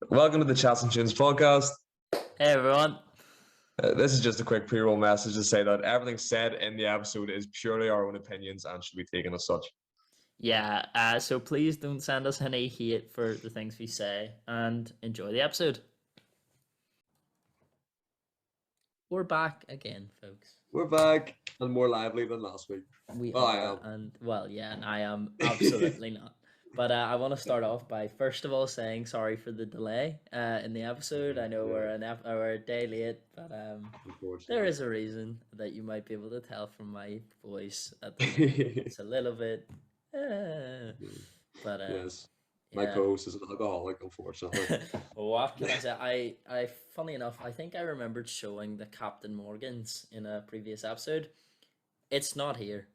Welcome to the Chats and Tunes podcast. Hey everyone. This is just a quick pre-roll message to say that everything said in the episode is purely our own opinions and should be taken as such. Yeah, so please don't send us any hate for the things we say and enjoy the episode. We're back again, folks. We're back and more lively than last week. We Well, I are, am. and I am absolutely not. But I want to start off by first of all saying sorry for the delay in the episode. I know we're a day late, but there is a reason that you might be able to tell from my voice at the moment. It's a little bit, but Yes. My yeah. co-host is an alcoholic, unfortunately. What can I say? Funny enough, I think I remembered showing the Captain Morgans in a previous episode. It's not here.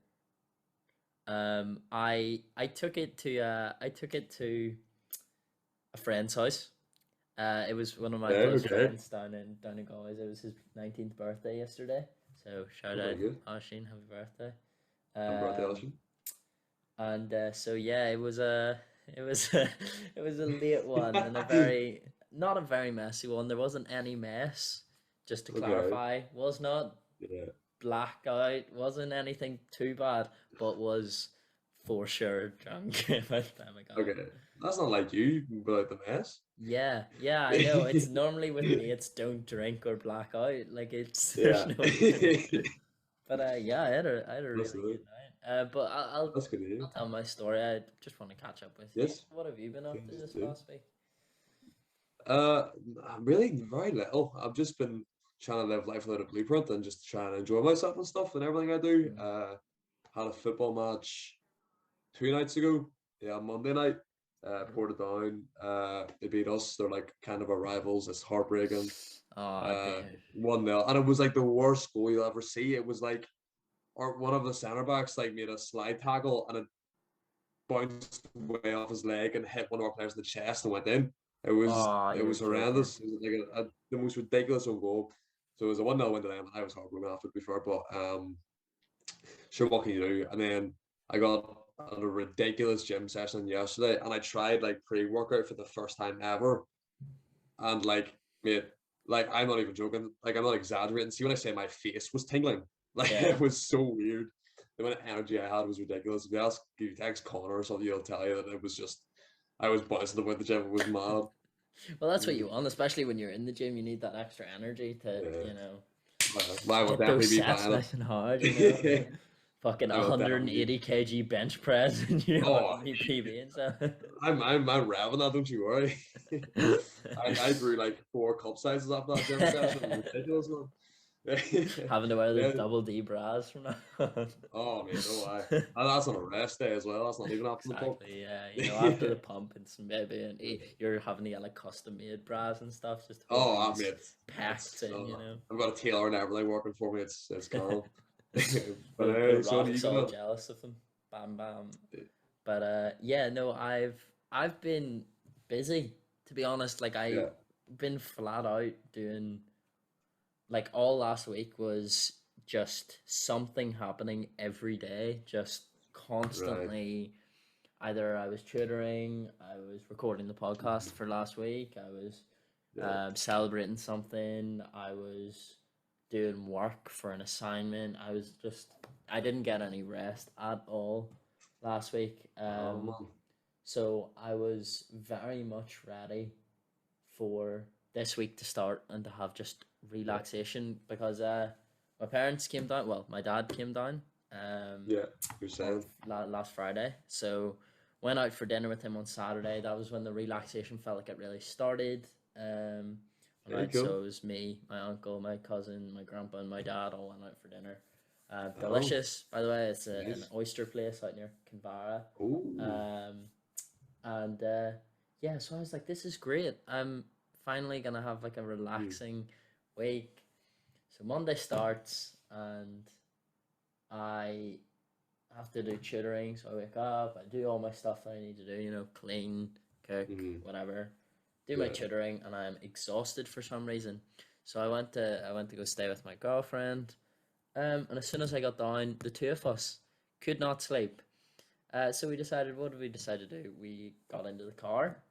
I took it to a friend's house. It was one of my close friends down in Galway. It was his 19th birthday yesterday. So shout out Oisín, happy birthday. Happy birthday, Oisín. And so yeah, it was a late one and not a very messy one. There wasn't any mess. Just to clarify, was not blackout, wasn't anything too bad, but was for sure drunk by the time I got Okay, that's not like you about the mess. Yeah, I know. It's normally with me, it's don't drink or black out. Like there's no. But yeah, I had a really good night. But I'll tell my story. I just want to catch up with you. What have you been up to this past week? Really very little. I've just been trying to live life without a blueprint and just trying to enjoy myself and stuff and everything I do. Had a football match 2 nights ago. Yeah, Monday night. Portadown. They beat us. They're like kind of our rivals. It's heartbreaking. 1-0, and it was like the worst goal you'll ever see. It was like, one of the centre backs like made a slide tackle and it bounced way off his leg and hit one of our players in the chest and went in. It was horrendous. It was like the most ridiculous own goal. So it was a 1-0 win to them. I was heartbroken after it before, but sure, what can you do? And then I got a ridiculous gym session yesterday, and I tried like pre-workout for the first time ever, and like, mate, like I'm not even joking. Like I'm not exaggerating. See, when I say my face was tingling, like it was so weird. The amount of energy I had was ridiculous. If you text Connor or something, he'll tell you that it was just, I was bouncing about the gym. It was mad. Well, that's what you want, especially when you're in the gym. You need that extra energy to, I will definitely be buying nice and hard, Fucking 180 kg bench press and you PB and stuff. I'm revving that, don't you worry. I grew like 4 cup sizes after that gym session. It was ridiculous, man. Having to wear those double D bras from now on. Oh man, no lie. And that's on a rest day as well. That's not even after the pump. Yeah, after the pump and some you're having to get like custom made bras and stuff. Just packed in, I've got a tailor and everything working for me. It's cool. But Rock's all jealous of them. Bam bam. But I've been busy, to be honest. Like I've been flat out doing, like, all last week was just something happening every day, just constantly. Either I was tutoring, I was recording the podcast for last week, I was celebrating something, I was doing work for an assignment. I didn't get any rest at all last week. So I was very much ready for this week to start and to have just relaxation because my parents came down. Well, my dad came down. Last Friday. So went out for dinner with him on Saturday. That was when the relaxation felt like it really started. So it was me, my uncle, my cousin, my grandpa, and my dad all went out for dinner. Delicious, by the way. It's an oyster place out near Kinvara. So I was like, this is great. I'm finally gonna have like a relaxing week. So Monday starts and I have to do tutoring. So I wake up, I do all my stuff that I need to do, clean, cook, whatever. Do my tutoring, and I'm exhausted for some reason. So I went to go stay with my girlfriend. And as soon as I got down, the two of us could not sleep. So we decided, what did we decide to do? We got into the car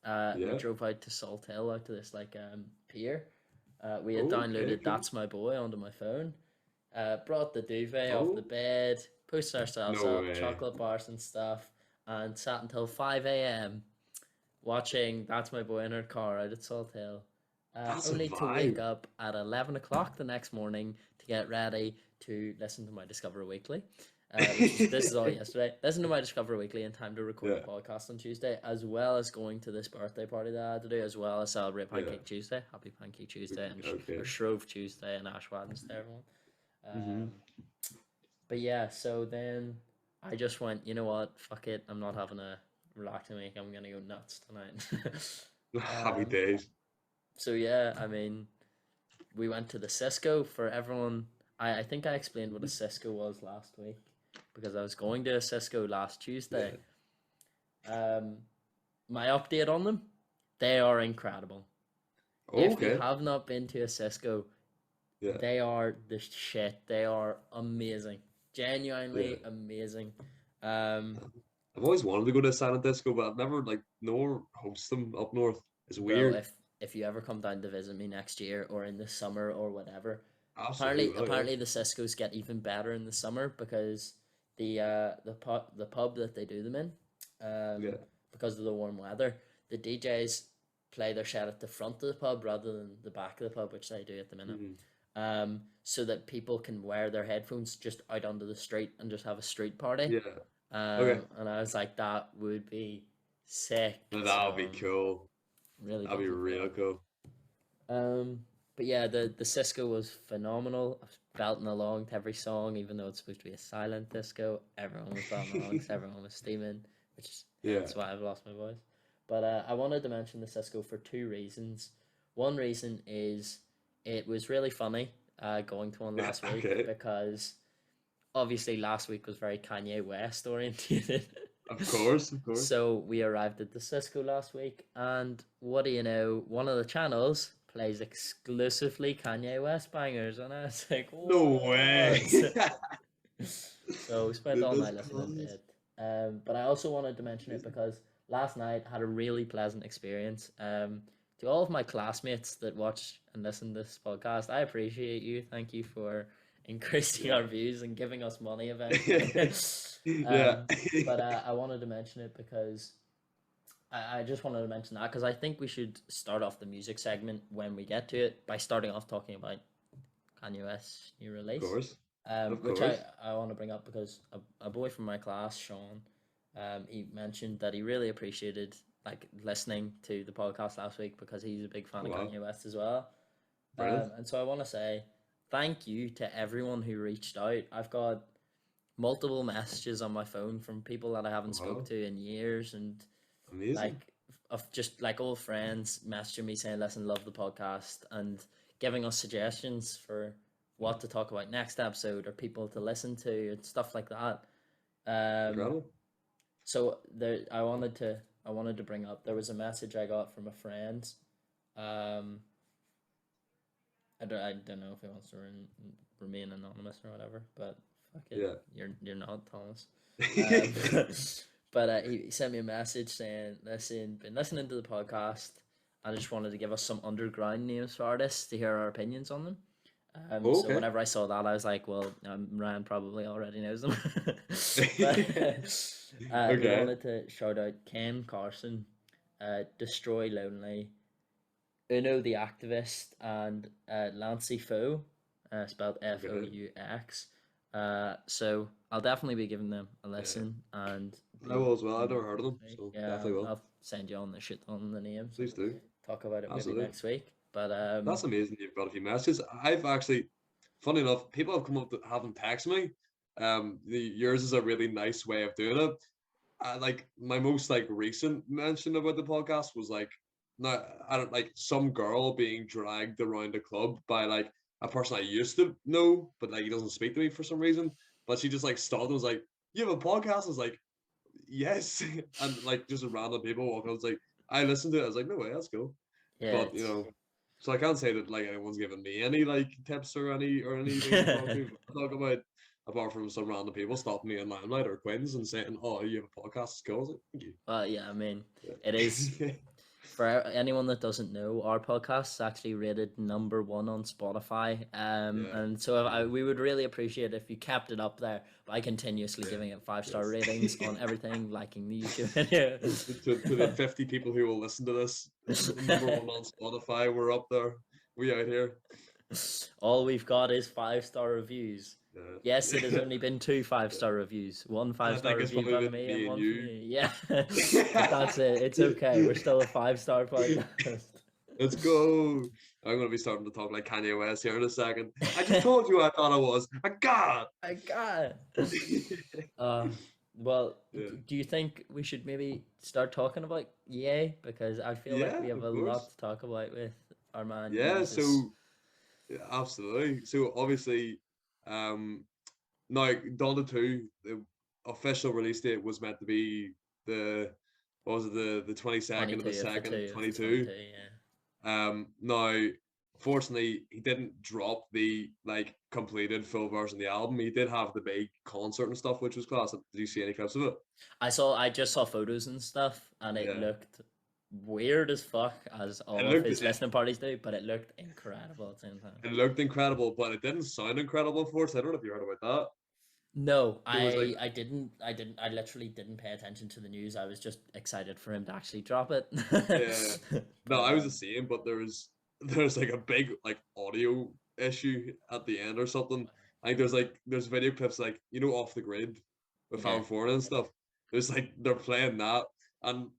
We Yeah. drove out to Salt Hill, out to this like pier. We had Okay, downloaded cool. That's My Boy onto my phone. Brought the duvet off the Oh, bed, pushed ourselves no up, way. chocolate bars and stuff, and sat until 5 a.m. watching That's My Boy in her car out at Salt Hill. That's a Only to wake vibe. up at 11 o'clock the next morning to get ready to listen to my Discover Weekly. This is all yesterday. Listen to my Discover Weekly in time to record the Yeah, podcast on Tuesday, as well as going to this birthday party that I had to do, as well as celebrate yeah. Pancake Tuesday. Happy Pancake Tuesday and or Okay. Shrove Tuesday and Ash Wednesday, everyone. Hmm. Um, but yeah, so then I just went, you know what, fuck it, I'm not having a relaxing week. I'm gonna go nuts tonight. Happy um, days. so yeah, I mean, we went to the Cisco for everyone. I think I explained what a Cisco was last week because I was going to a Cisco last Tuesday. Yeah. Um, my update on them, they are incredible. If you Okay. have not been to a Cisco, Yeah. they are the shit. They are amazing, Yeah. genuinely amazing. Um, I've always wanted to go to a silent disco, but I've never like no one hosts them up north. It's bro, weird. if you ever come down to visit me next year or in the summer or whatever, Absolutely apparently will, yeah. apparently the Cisco's get even better in the summer because the pub that they do them in, um, Yeah. because of the warm weather, the DJs play their set at the front of the pub rather than the back of the pub, which they do at the minute. Hmm. So that people can wear their headphones just out onto the street and just have a street party. Yeah. Okay. And I was like, that would be sick. That So would be I'm cool. really That'd be buzzing for real that. cool. But yeah, the Cisco was phenomenal. I was belting along to every song, even though it's supposed to be a silent disco. Everyone was belting along because everyone was steaming, which is Yeah. hence why I've lost my voice. But I wanted to mention the Cisco for two reasons. One reason is it was really funny going to one Yeah. last week Okay. because obviously last week was very Kanye West oriented. Of course. Of course. So we arrived at the Cisco last week, and what do you know? One of the channels plays exclusively Kanye West bangers, and I was like, No way. "What?" So we spent Dude, all that's night listening to class. it. But I also wanted to mention it Amazing. because last night I had a really pleasant experience. To all of my classmates that watch and listen to this podcast, I appreciate you. Thank you for increasing Yeah. our views and giving us money eventually. Yeah. um, but I wanted to mention it because I just wanted to mention that because I think we should start off the music segment when we get to it by starting off talking about Kanye West's new Of release, course. Of which course. I want to bring up because a boy from my class, Sean, he mentioned that he really appreciated like listening to the podcast last week because he's a big fan Oh, of wow. Kanye West as well. Brilliant. And so I want to say thank you to everyone who reached out. I've got multiple messages on my phone from people that I haven't spoke Wow. to in years, and Amazing. like of just like old friends messaging me saying, "Listen, love the podcast," and giving us suggestions for what to talk about next episode or people to listen to and stuff like that. Um, Incredible. so there, I wanted to bring up there was a message I got from a friend. Um, I don't know if he wants to remain anonymous or whatever, but fuck it, Yeah. you're not Thomas. Um, but he sent me a message saying, "Listen, been listening to the podcast, and I just wanted to give us some underground names for artists to hear our opinions on them." So Okay. whenever I saw that, I was like, "Well, Ryan probably already knows them." But he Okay. wanted to shout out Ken Carson, Destroy Lonely, Uno the Activist, and Lancey Faux, spelled Okay. Foux. So I'll definitely be giving them a Yeah. listen and I be will as well. I've reading never heard of them, next week. so Yeah, definitely will. I'll send you on the shit on the names Please and do. talk about it maybe Absolutely. next week. But That's amazing. You've got a few messages. I've actually, funny enough, people have come up to haven't texted me. Yours is a really nice way of doing it. Like my most like recent mention about the podcast was like, not I don't like some girl being dragged around a club by like a person I used to know, but like he doesn't speak to me for some reason. But she just like stopped and was like, "You have a podcast?" I was like, "Yes," and like just random people walking. I was like, I listened to it. I was like, "No way, that's cool." yeah, But it's so I can't say that like anyone's given me any like tips or anything to talk to. Talk about apart from some random people stopping me in Limelight or Quinn's and saying, "Oh, you have a podcast, it's cool." I was like, "Thank you." well, yeah. I mean, it is. Yeah. For anyone that doesn't know, our podcast is actually rated #1 on Spotify. And so we would really appreciate if you kept it up there by continuously giving it 5-star ratings on everything, liking the YouTube video. to the 50 people who will listen to this, #1 on Spotify, we're up there. We out here. All we've got is 5-star reviews. Yes, it has only been 2 5-star reviews. 1 5-star review from me and one from you. Yeah, but that's it. It's okay. We're still a 5-star podcast. Let's go. I'm going to be starting to talk like Kanye West here in a second. I just told you I thought I was. I got it. Well, do you think we should maybe start talking about Ye? Because I feel like we have a lot to talk about with our man. Yeah, so absolutely. So obviously, now Donda 2, the official release date was meant to be the 22nd of the 2nd, 22. Now, fortunately, he didn't drop the completed full version of the album. He did have the big concert and stuff, which was class. Did you see any clips of it? I just saw photos and stuff, and it looked weird as fuck, as all of his listening parties do, but it looked incredible at the same time. It looked incredible, but it didn't sound incredible, unfortunately. I don't know if you heard about that. No, I didn't. I literally didn't pay attention to the news. I was just excited for him to actually drop it. No, I was the same, but there's like a big audio issue at the end or something. I think there's video clips Off the Grid with California and stuff. There's they're playing that, and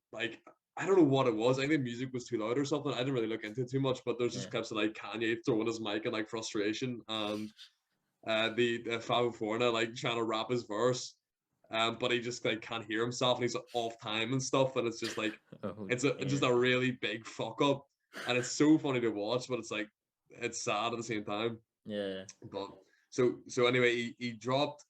I don't know what it was. I think the music was too loud or something. I didn't really look into it too much, but there's just clips of Kanye throwing his mic in frustration, and the Fab Foreigner trying to rap his verse, but he just can't hear himself, and he's off time and stuff, and it's just just a really big fuck up, and it's so funny to watch, but it's sad at the same time. Yeah. But so anyway, he dropped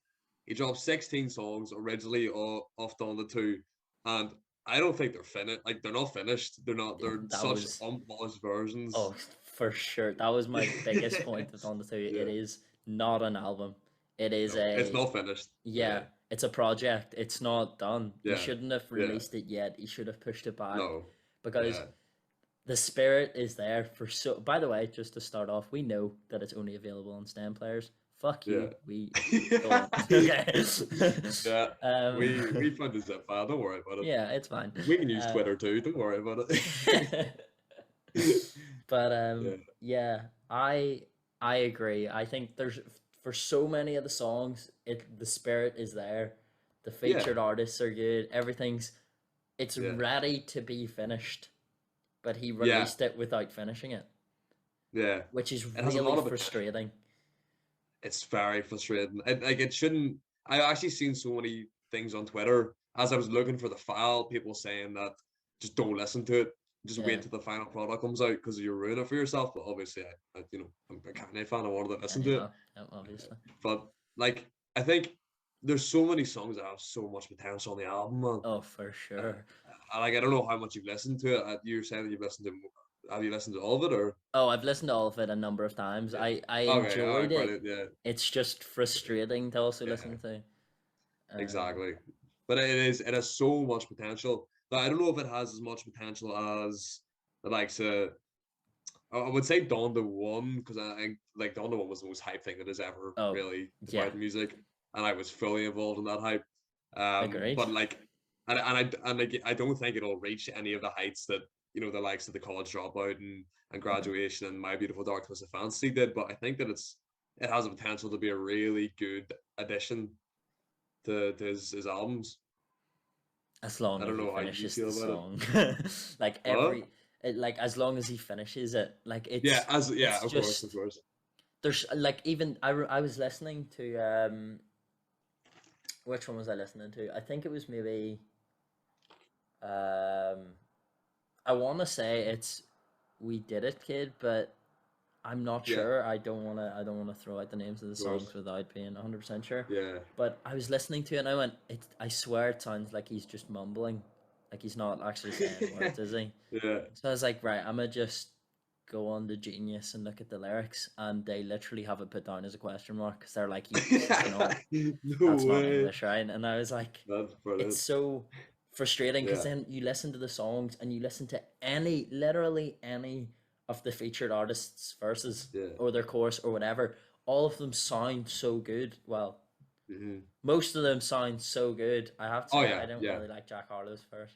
16 songs originally off Donda 2, and I don't think they're finished. They're not finished. They're not. They're such unpolished versions. Oh, for sure. That was my biggest point with Donda 2. It is not an album. It is it's not finished. Yeah, it's a project. It's not done. He shouldn't have released it yet. He should have pushed it back. No. Because the spirit is there for by the way, just to start off, we know that it's only available on STEM players. Fuck you. We okay. We found the zip file. Don't worry about it. Yeah, it's fine. We can use Twitter too. Don't worry about it. But I agree. I think there's for so many of the songs, the spirit is there. The featured artists are good. It's ready to be finished, but he released it without finishing it. Yeah, which is really frustrating. It's very frustrating. It shouldn't. I've actually seen so many things on Twitter as I was looking for the file. People saying that just don't listen to it. Just wait till the final product comes out because you ruin it for yourself. But obviously, I'm a Kanye fan. I wanted to listen to it. Obviously. But I think there's so many songs that have so much potential on the album, man. Oh, for sure. I don't know how much you've listened to it. You were saying that you've listened to. Have you listened to all of it, or? Oh, I've listened to all of it a number of times. I enjoyed it. Yeah. It's just frustrating to also listen to. Exactly, but it has so much potential. But I don't know if it has as much potential as the likes of. I would say Donda 1, because I think Donda 1 was the most hype thing that has ever really about music, and I was fully involved in that hype. Agreed. But I don't think it'll reach any of the heights that the likes of the College Dropout and Graduation and My Beautiful Dark Twisted Fantasy did. But I think that it has the potential to be a really good addition to his albums. As long as he finishes the song, as long as he finishes it, of course. There's even I was listening to which one was I listening to? I think it was maybe I want to say it's We Did It, Kid, but I'm not sure. I don't want to throw out the names of the songs without being 100% sure. Yeah. But I was listening to it and I went, I swear it sounds like he's just mumbling. Like he's not actually saying words, is he? Yeah. So I was like, right, I'm going to just go on to Genius and look at the lyrics, and they literally have it put down as a question mark because they're like, that's not English, right? And I was like, it's so frustrating because then you listen to the songs and you listen to literally any of the featured artists' verses or their chorus or whatever. All of them sound so good. Well, most of them sound so good. I have to say, I don't really like Jack Harlow's verse.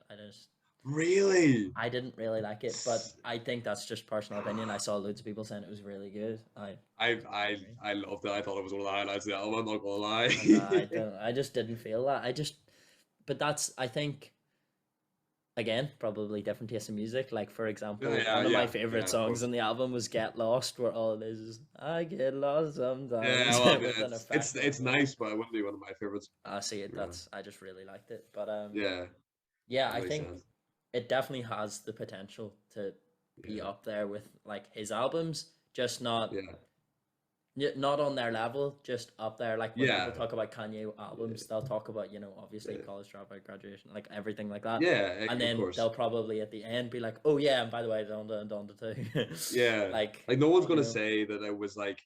Really? I didn't really like it, but I think that's just personal opinion. I saw loads of people saying it was really good. I loved it. I thought it was one of the highlights of the album. I'm not gonna lie. I just didn't feel that. But that's, I think, again, probably different taste in music. Like, for example, one of my favorite songs on the album was "Get Lost," where all it is I get lost sometimes. Yeah, well, it's nice, but it wouldn't be one of my favorites. I see it. I just really liked it. But I think it definitely has the potential to be up there with like his albums, just not on their level, just up there. Like when people talk about Kanye albums, they'll talk about, obviously College Dropout, Graduation, like everything like that. Yeah, and then they'll probably at the end be like, oh yeah, and by the way, Donda too. like no one's gonna say that it was like,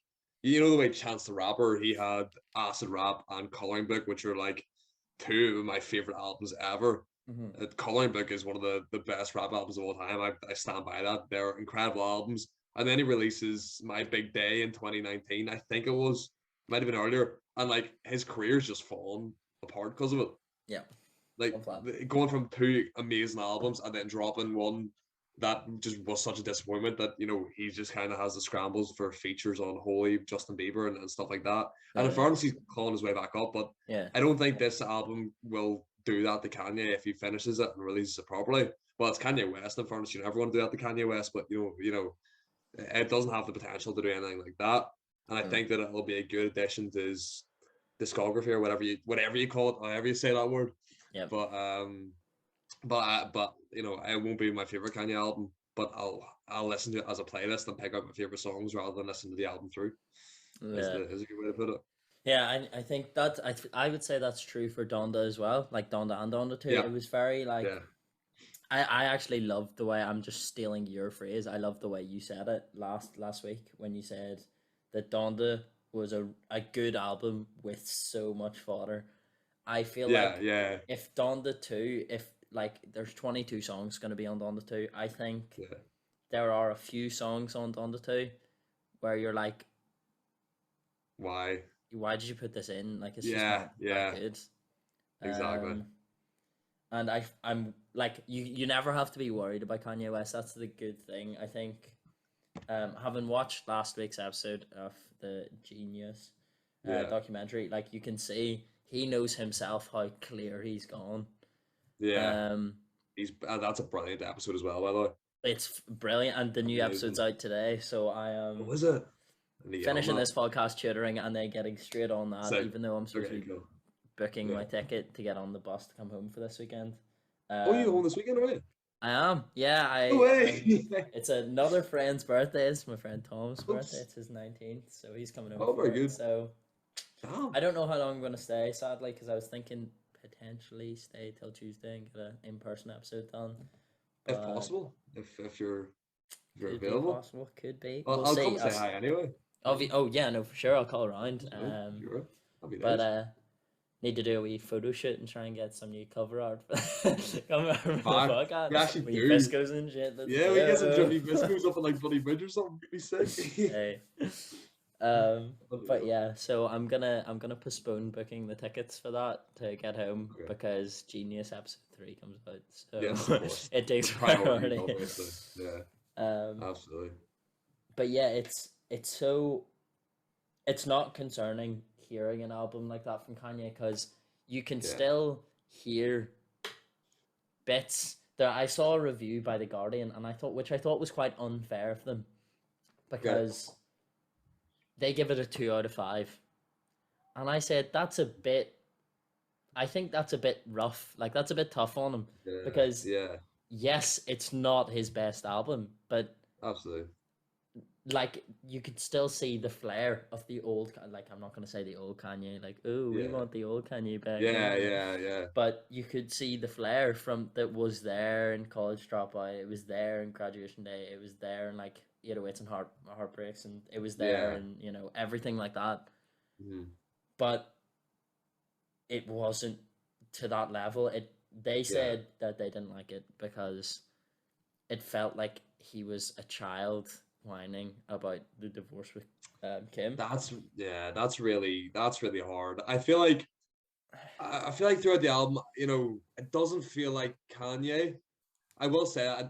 the way Chance the Rapper, he had Acid Rap and Coloring Book, which are like two of my favorite albums ever. Coloring Book is one of the best rap albums of all time. I stand by that. They're incredible albums. And then he releases My Big Day in 2019. I think it was, might have been earlier. And like his career's just fallen apart because of it. Yeah. Like going from two amazing albums and then dropping one that just was such a disappointment that, he just kind of has the scrambles for features on Holy, Justin Bieber and stuff like that. And in fairness, he's clawing his way back up. But I don't think this album will do that to Kanye if he finishes it and releases it properly. Well, it's Kanye West. In fairness, you never want to do that to Kanye West, but it doesn't have the potential to do anything like that. And I think that it'll be a good addition to his discography or whatever you call it, however you say that word. Yeah. But it won't be my favorite Kanye album, but I'll listen to it as a playlist and pick out my favorite songs rather than listen to the album through. Is a good way to put it. Yeah, I think that I would say that's true for Donda as well, like Donda and Donda too. It was very like I actually loved the way, I'm just stealing your phrase, I loved the way you said it last week when you said that Donda was a good album with so much fodder. I feel like if Donda 2, if like there's 22 songs going to be on Donda 2, I think there are a few songs on Donda 2 where you're like, why did you put this in? Like, it's just not that good. Exactly. And I'm like, you never have to be worried about Kanye West. That's the good thing. I think, having watched last week's episode of the Genius documentary, like you can see he knows himself how clear he's gone. Yeah. That's a brilliant episode as well, by the way. It's brilliant, and the new episode's out today, so I am. What is it? Finishing this podcast tutoring and then getting straight on that, even though I'm supposed to be booking my ticket to get on the bus to come home for this weekend. You home this weekend, are you? I am. Yeah, no way. It's another friend's birthday. It's my friend Tom's birthday. It's his 19th, so he's coming over. Oh, very good. So I don't know how long I'm going to stay, sadly, because I was thinking potentially stay till Tuesday and get an in-person episode done. If possible, if you're available. Possible, could be. I'll come say hi anyway. Oh yeah, no, for sure. I'll call around. But need to do a wee photo shoot and try and get some new cover art for the podcast. We actually do. Viscos and shit. We get some Jimmy Viscos up on like Bloody Bridge or something. Be sick. Hey. But yeah, so I'm gonna postpone booking the tickets for that to get home because Genius episode 3 comes out. So yes, it takes priority. Yeah. Absolutely. But yeah, it's not concerning hearing an album like that from Kanye because you can still hear bits. I saw a review by The Guardian and I thought was quite unfair of them because they give it a 2 out of 5. And I said I think that's a bit rough. Like that's a bit tough on him because yes, it's not his best album, but absolutely. Like you could still see the flair of the old, like I'm not gonna say the old Kanye, like we want the old Kanye back. Yeah. But you could see the flair from that was there in College Dropout. It was there in Graduation Day. It was there in like 808s and Heartbreaks, and it was there and everything like that. Mm-hmm. But it wasn't to that level. they said that they didn't like it because it felt like he was a child whining about the divorce with Kim. That's really hard. I feel like throughout the album, it doesn't feel like Kanye. I will say it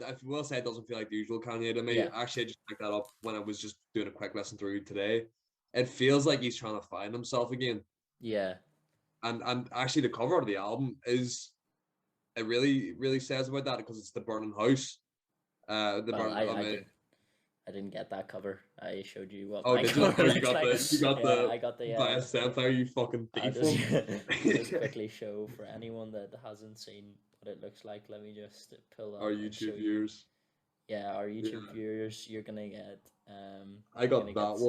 doesn't feel like the usual Kanye to me. Yeah. Actually, I just picked that up when I was just doing a quick listen through today. It feels like he's trying to find himself again. Yeah. And actually, the cover of the album is it really says about that because it's the burning house. I didn't get that cover. I showed you what Oh, my did you? cover Oh, looks like. I got the by a Sapphire, you fucking thief. just quickly show for anyone that hasn't seen what it looks like. Let me just pull up Our YouTube viewers. Yeah, our YouTube viewers. You're gonna get. I got that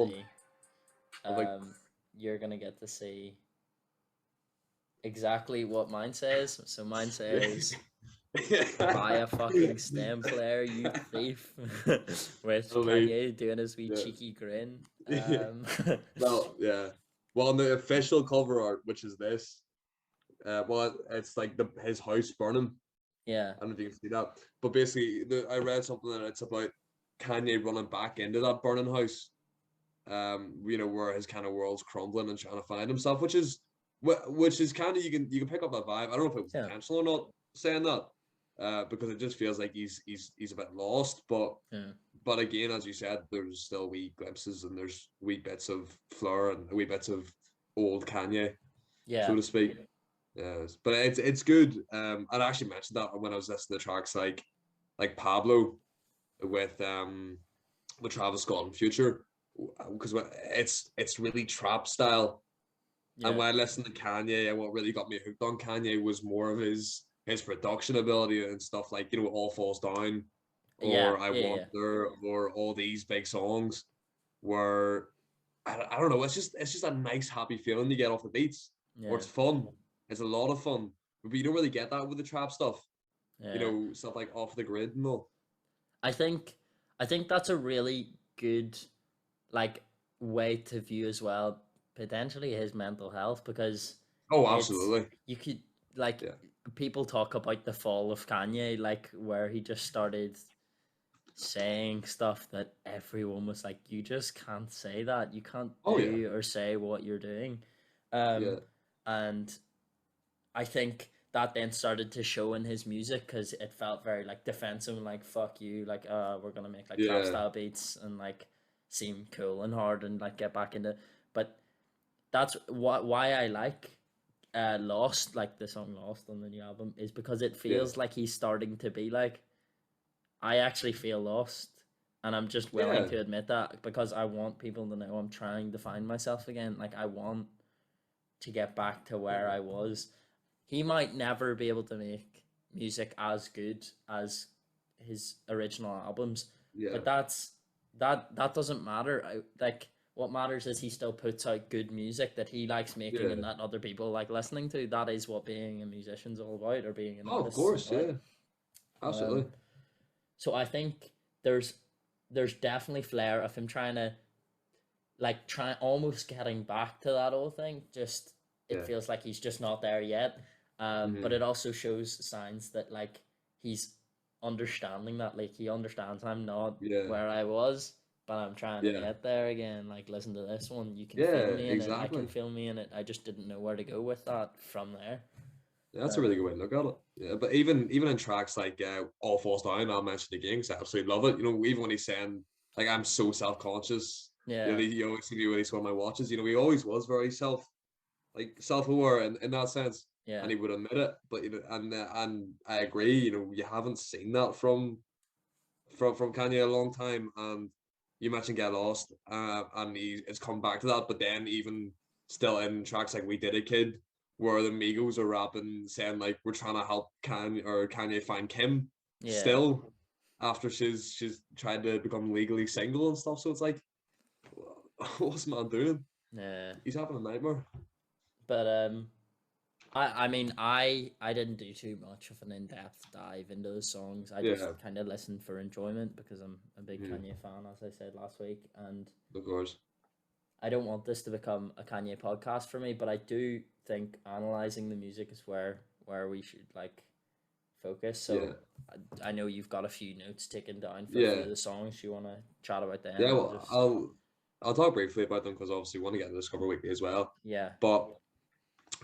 one. You're gonna get to see exactly what mine says. So mine says. Buy a fucking stem player, you thief. With Kanye doing his wee cheeky grin. Well, yeah. Well, on the official cover art, which is this, it's like his house burning. Yeah. I don't know if you can see that, but basically, I read something that it's about Kanye running back into that burning house. Where his kind of world's crumbling and trying to find himself, which is kind of you can pick up that vibe. I don't know if it was intentional or not saying that. Because it just feels like he's a bit lost, but again, as you said, there's still wee glimpses and there's wee bits of Fleur and wee bits of old Kanye, so to speak. Yes, but it's good. I'd actually mentioned that when I was listening to tracks like Pablo with Travis Scott and Future, because it's really trap style. And when I listened to Kanye, and what really got me hooked on Kanye was more of his production ability and stuff like All Falls Down, or I Wonder, or all these big songs where I don't know, it's just a nice happy feeling you get off the beats, or it's fun. It's a lot of fun, but you don't really get that with the trap stuff. Stuff like Off the Grid and all. I think that's a really good way to view as well potentially his mental health, because absolutely, you could people talk about the fall of Kanye, where he just started saying stuff that everyone was like, you just can't say that, you can't do or say what you're doing. And I think that then started to show in his music, because it felt very defensive and fuck you, we're gonna make trap style beats and seem cool and hard and get back into. But that's why I like Lost, the song Lost on the new album, is because it feels like he's starting to be I actually feel lost, and I'm just willing to admit that, because I want people to know I'm trying to find myself again. I want to get back to where I was. He might never be able to make music as good as his original albums, but that doesn't matter. What matters is he still puts out good music that he likes making and that other people like listening to. That is what being a musician's all about, or being an artist. Of course, absolutely. So I think there's definitely flair of him trying to almost getting back to that old thing. Just it feels like he's just not there yet. But it also shows signs that he's understanding that he understands I'm not where I was, but I'm trying to get there again. Listen to this one, you can feel me in it, I can feel me in it. I just didn't know where to go with that from there. That's a really good way to look at it. Yeah, but even in tracks like All Falls Down, I'll mention again because I absolutely love it. Even when he's saying I'm so self-conscious. You always see me when he's on my watches. He always was very self-aware in that sense. Yeah. And he would admit it. But and I agree. You haven't seen that from Kanye a long time. And you mentioned Get Lost, and it's come back to that. But then even still in tracks like We Did It, Kid, where the Migos are rapping saying we're trying to help Kanye find Kim still after she's tried to become legally single and stuff. So it's what's man doing? Yeah, he's having a nightmare. But I mean, I didn't do too much of an in-depth dive into the songs. I just kind of listened for enjoyment because I'm a big Kanye fan, as I said last week. And of course, I don't want this to become a Kanye podcast for me, but I do think analyzing the music is where we should focus. So Yeah. I know you've got a few notes taken down for a few Yeah. of the songs. You want to chat about them? Yeah, well, I'll talk briefly about them because obviously we want to get into Discover Weekly as well. Yeah. But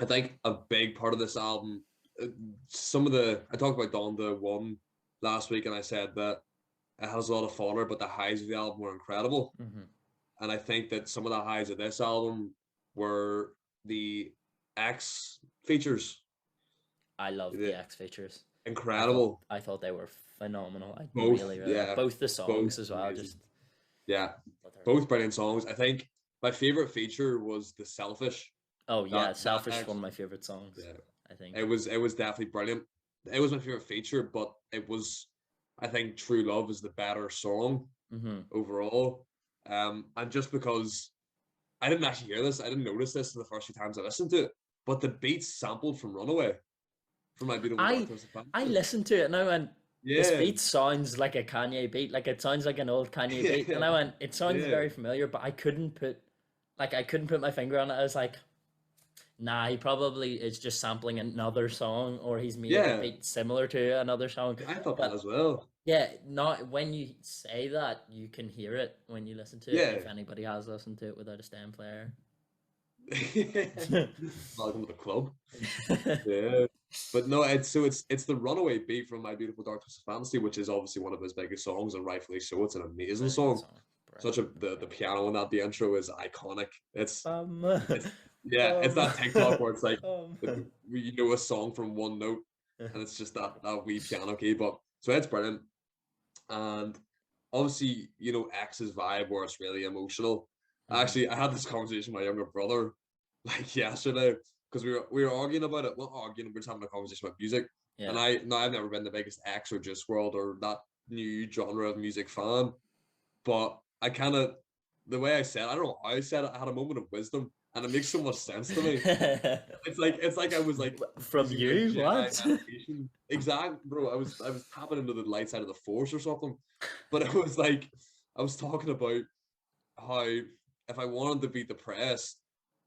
I think a big part of this album, I talked about Donda 1 last week, and I said that it has a lot of fodder, but the highs of the album were incredible. Mm-hmm. And I think that some of the highs of this album were the X features. I love the X features. Incredible. I thought they were phenomenal. I both, really both the songs as well. Amazing. Just both brilliant songs. I think my favorite feature was the Selfish. Oh yeah, Selfish is one of my favorite songs. Yeah, I think it was definitely brilliant. It was my favorite feature, but it was, I think, True Love is the better song overall. And just because I didn't actually hear this, I didn't notice this the first few times I listened to it, but the beats sampled from Runaway, from My Beautiful Dark Twisted Fantasy. I listened to it and I went, this beat sounds like a Kanye beat, like it sounds like an old Kanye beat, and I went, it sounds very familiar, but I couldn't put my finger on it. I was like, nah, he probably is just sampling another song, or he's made a beat similar to another song. I thought that as well. Yeah, not when you say that, you can hear it when you listen to it. If anybody has listened to it without a stem player. Welcome to the club. Yeah. But no, it's the Runaway beat from My Beautiful Dark Twisted Fantasy, which is obviously one of his biggest songs, and rightfully so. It's an amazing song. The piano in that, the intro is iconic. It's that TikTok where it's like you know a song from one note, and it's just that wee piano key. But so it's brilliant, and obviously X's vibe where it's really emotional. Actually, I had this conversation with my younger brother like yesterday because we were arguing about it. Well, arguing, we're just having a conversation about music. Yeah. And I've never been the biggest X or Juice WRLD or that new genre of music fan, but I kind of, the way I said, I don't know how I said it, I had a moment of wisdom, and it makes so much sense to me. it's like I was like, from you, what? Exactly, bro. I was tapping into the light side of the force or something, but it was like I was talking about how if I wanted to be depressed,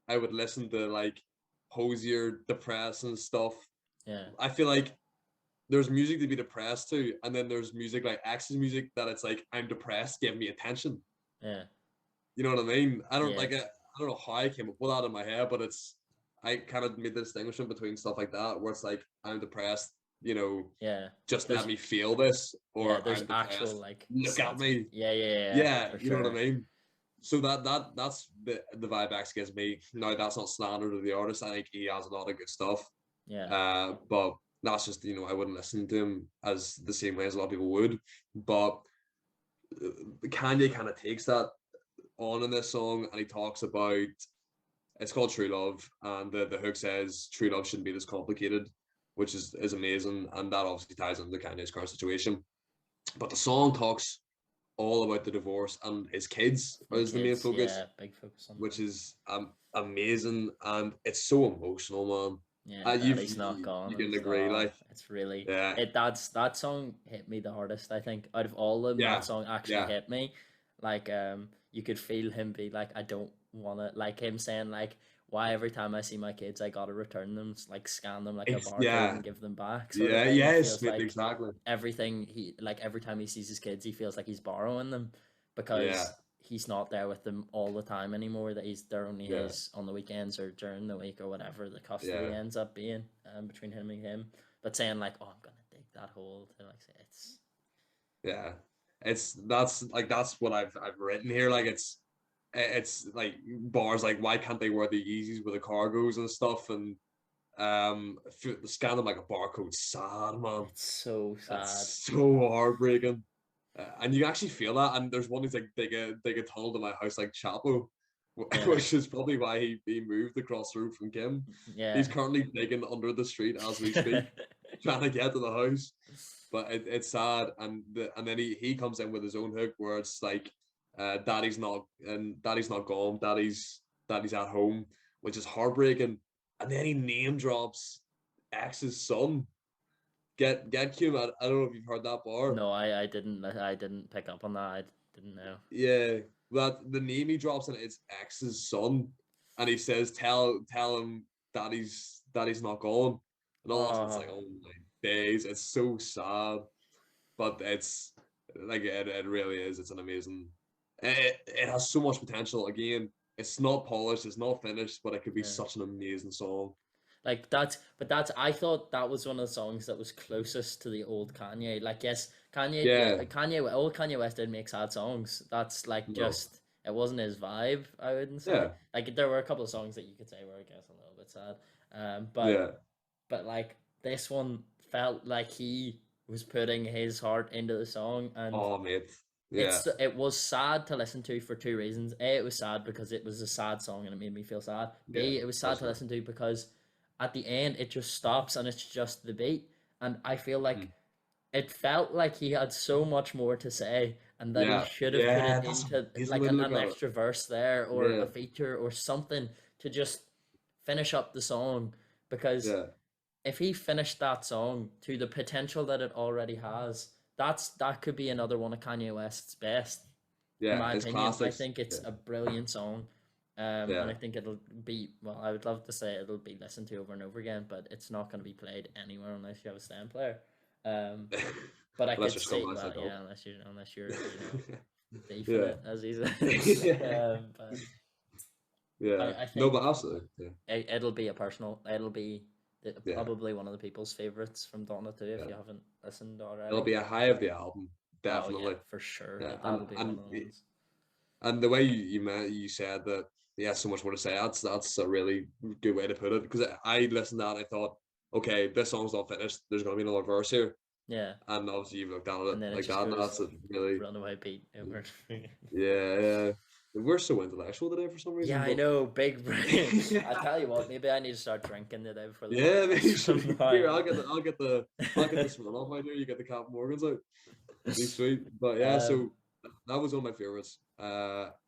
I would listen to like Hosier, Depressed and stuff. Yeah, I feel like there's music to be depressed to, and then there's music like X's music that it's like, I'm depressed, give me attention. Yeah, you know what I mean? I don't know how I came up with that in my head, but I kind of made the distinction between stuff like that where it's like, I'm depressed, just let me feel this, or there's I'm actual like look at me. Yeah, you know what I mean? So that's the vibe X gives me. Now that's not slander to the artist. I think he has a lot of good stuff. Yeah. But that's just, I wouldn't listen to him as the same way as a lot of people would. But Kanye kind of takes that on in this song, and he talks about, it's called True Love, and the hook says true love shouldn't be this complicated, which is amazing, and that obviously ties into Kanye's current situation. But the song talks all about the divorce and his kids is the main focus. Yeah, big focus on which is amazing, and it's so emotional, man. Yeah, he's not gone. You can agree, like it's really that song hit me the hardest. I think out of all of them, that song actually hit me. Like you could feel him be like, I don't want to, like him saying like, why every time I see my kids I gotta return them, like scan them like a barcode and give them back. Exactly. Everything every time he sees his kids, he feels like he's borrowing them because he's not there with them all the time anymore. That they're only his on the weekends or during the week or whatever the custody ends up being between him and him. But saying like, oh, I'm gonna dig that hole to like say that's what I've written here. Like it's like bars like, why can't they wear the Yeezys with the cargos and stuff, and scan them like a barcode. Sad, man. It's so sad. That's so heartbreaking. And you actually feel that. And there's one who's like, dig a tunnel to my house like Chapo, which is probably why he moved across the road from Kim. Yeah, he's currently digging under the street as we speak, trying to get to the house. But it's sad, and then he comes in with his own hook where it's like, daddy's not gone, daddy's at home, which is heartbreaking. And then he name drops X's son. Get Kim. I don't know if you've heard that bar. No, I didn't pick up on that. I didn't know. Yeah, but the name he drops in it's X's son, and he says, "Tell him daddy's not gone," and all that. It's like, oh my days. It's so sad, but it's like it really is. It's an amazing. It has so much potential. Again, it's not polished, it's not finished, but it could be Yeah. such an amazing song. Like that's I thought that was one of the songs that was closest to the old Kanye. Like yes, Yeah, Old Kanye West did make sad songs. That's like no, just it wasn't his vibe. I wouldn't say. yeah, Like there were a couple of songs that you could say were I guess a little bit sad. But yeah. like this one felt like he was putting his heart into the song, and Oh, mate, yeah, it was sad to listen to for two reasons. A, it was sad because it was a sad song and it made me feel sad. yeah, B, it was sad to personally. listen to because at the end it just stops and it's just the beat. And I feel like Mhm. it felt like he had so much more to say and that he Yeah, should have put yeah. it That's into an amazing like way to look an at it. extra verse there or Yeah, a feature or something to just finish up the song, because yeah, if he finished that song to the potential that it already has, that could be another one of Kanye West's best, in yeah. my It's opinion. I classics. think it's Yeah, a brilliant song. And yeah. I think it'll be, well, I would love to say it'll be listened to over and over again, but it's not going to be played anywhere unless you have a stand player. Um, but I Unless could you're see, scumbags well, like yeah, dog. unless you're beefing Yeah, it, as he said. yeah, But yeah. I No, think but absolutely. Yeah, it'll be a personal. It'll be yeah, probably one of the people's favorites from Donna too. If yeah. you haven't listened It'll already. be a high of the album, Oh yeah, definitely. for sure. Yeah, That'll be one of the ones. and the way you said that he has so much more to say, that's a really good way to put it. Because I listened to that and I thought, okay, this song's not finished. There's gonna be another verse here, Yeah, and obviously you've looked at it and then it like just that. And goes that's a really runaway beat over. yeah, yeah. We're so intellectual today for some Yeah, reason, I but know, big brain. I tell you what, maybe I need to start drinking the day before the yeah, maybe you should. podcast. Here, I'll get the Smirnoff out here. You get the Captain Morgans out. Be sweet. But yeah, um, so that was one of my favorites.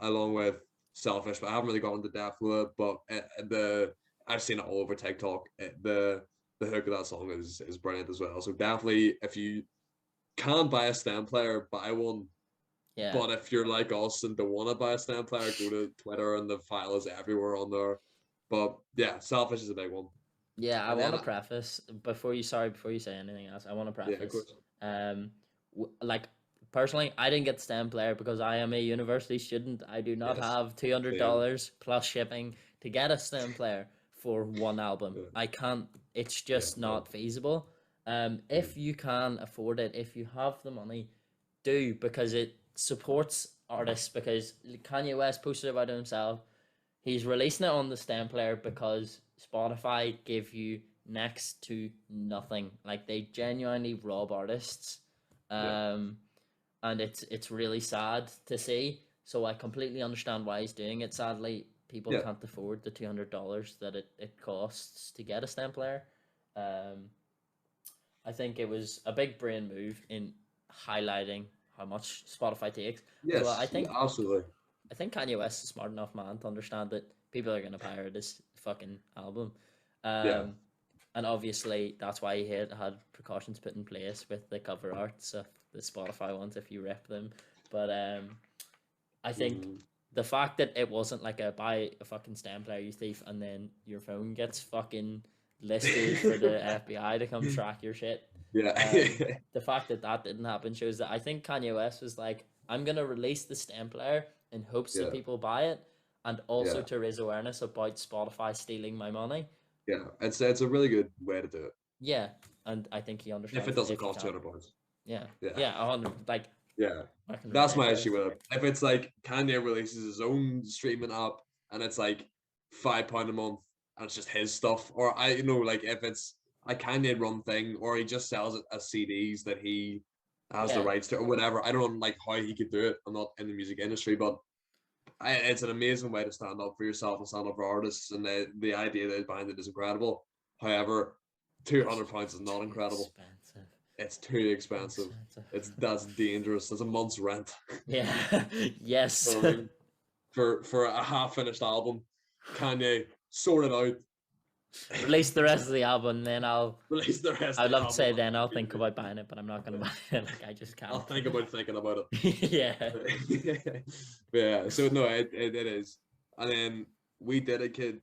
Along with Selfish, but I haven't really gone into depth with it. But I've seen it all over TikTok. The hook of that song is brilliant as well. So definitely, if you can't buy a stem player, buy one. yeah, But if you're like us and don't want to buy a stem player, go to Twitter and the file is everywhere on there. But yeah, Selfish is a big one. yeah. I And want then to preface before you say anything else. I want to yeah, of preface, course. um, like personally, I didn't get STEM player because I am a university student. I do not Yes. have two hundred Same. dollars plus shipping to get a STEM player for one album. Yeah. I can't. It's Yeah. just No. not feasible. If you can afford it, if you have the money, do, because it supports artists. Because Kanye West posted about it himself. He's releasing it on the STEM player because Spotify give you next to nothing. Like they genuinely rob artists. Yeah. And it's really sad to see. So I completely understand why he's doing it. Sadly, people Yeah. can't afford the $200 that it costs to get a STEM player. Um, I think it was a big brain move in highlighting how much Spotify takes as well. Yes. Absolutely. I think Kanye West is a smart enough man to understand that people are gonna pirate this fucking album. Yeah. Um, and obviously that's why he had precautions put in place with the cover arts of the Spotify ones if you rip them. But I think Mhm. the fact that it wasn't like a buy a fucking stem player, you thief, and then your phone gets fucking listed for the FBI to come track your shit. Yeah. The fact that that didn't happen shows that I think Kanye West was like, I'm gonna release the stem player in hopes that Yeah. people buy it, and also Yeah. to raise awareness about Spotify stealing my money. Yeah. It's a really good way to do it. Yeah, and I think he understands If it that doesn't if you cost can't. £200. Yeah, Yeah. yeah, 100. Like, Yeah. fucking That's my ridiculous. issue with it. If it's like Kanye releases his own streaming app and it's like £5 a month and it's just his stuff, or like if it's a Kanye run thing, or he just sells it as CDs that he has the Yeah, rights to, or whatever. I don't know like how he could do it. I'm not in the music industry, but it's an amazing way to stand up for yourself and stand up for artists, and the idea that behind it is incredible. However, £200 is not incredible. expensive. It's too expensive. That's dangerous. That's a month's rent. Yeah. Yes. You know what I mean? For a half finished album, Kanye sort it out. Release the rest of the album, then Release the rest. I'd of the love to say album. then I'll think about buying it, but I'm not gonna buy it. Like I just can't. I'll think about thinking about it. Yeah. it. Yeah. So no, it is. And then We Did It Kid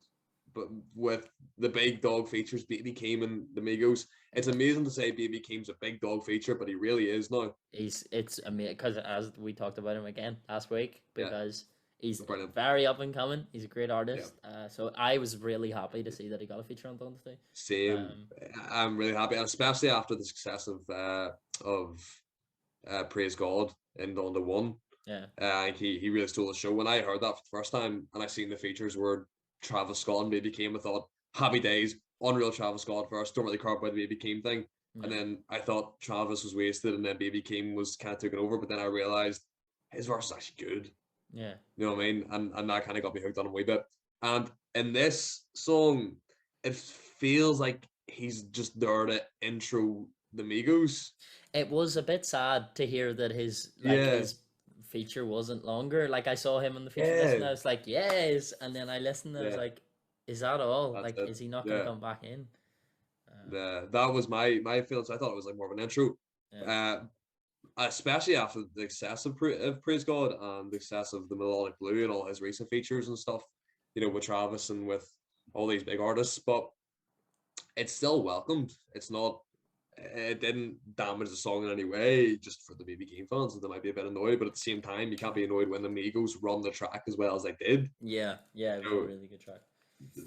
but with the big dog features, Baby Keem and the Migos. It's amazing to say Baby Keem's a big dog feature, but he really is now. It's amazing because as we talked about him again last week, because he's brilliant. very up and coming. He's a great artist. So I was really happy to see that he got a feature on Thursday. Same. I'm really happy, and especially after the success of Praise God in Dawn to One. Yeah. He really stole the show. When I heard that for the first time and I seen the features were Travis Scott and Baby Keem, I thought, happy days, unreal Travis Scott first, don't really care about the Baby Keem thing. And then I thought Travis was wasted and then Baby Keem was kind of taken over, but then I realized his verse is actually good. Yeah. You know what I mean? And that kind of got me hooked on him a wee bit. And in this song, it feels like he's just there to intro the Migos. It was a bit sad to hear that his feature wasn't longer. Like I saw him on the feature list and I was like, yes. And then I listened and I was like, is that all? That's like, it. is he not going to come back in? That was my feeling. So I thought it was like more of an intro. Especially after the success of Praise God and the success of the Melodic Blue and all his recent features and stuff, you know, with Travis and with all these big artists. But it's still welcomed. It didn't damage the song in any way, just for the Baby Keem fans. They might be a bit annoyed, but at the same time, you can't be annoyed when the Migos run the track as well as they did. Yeah, it was a really good track.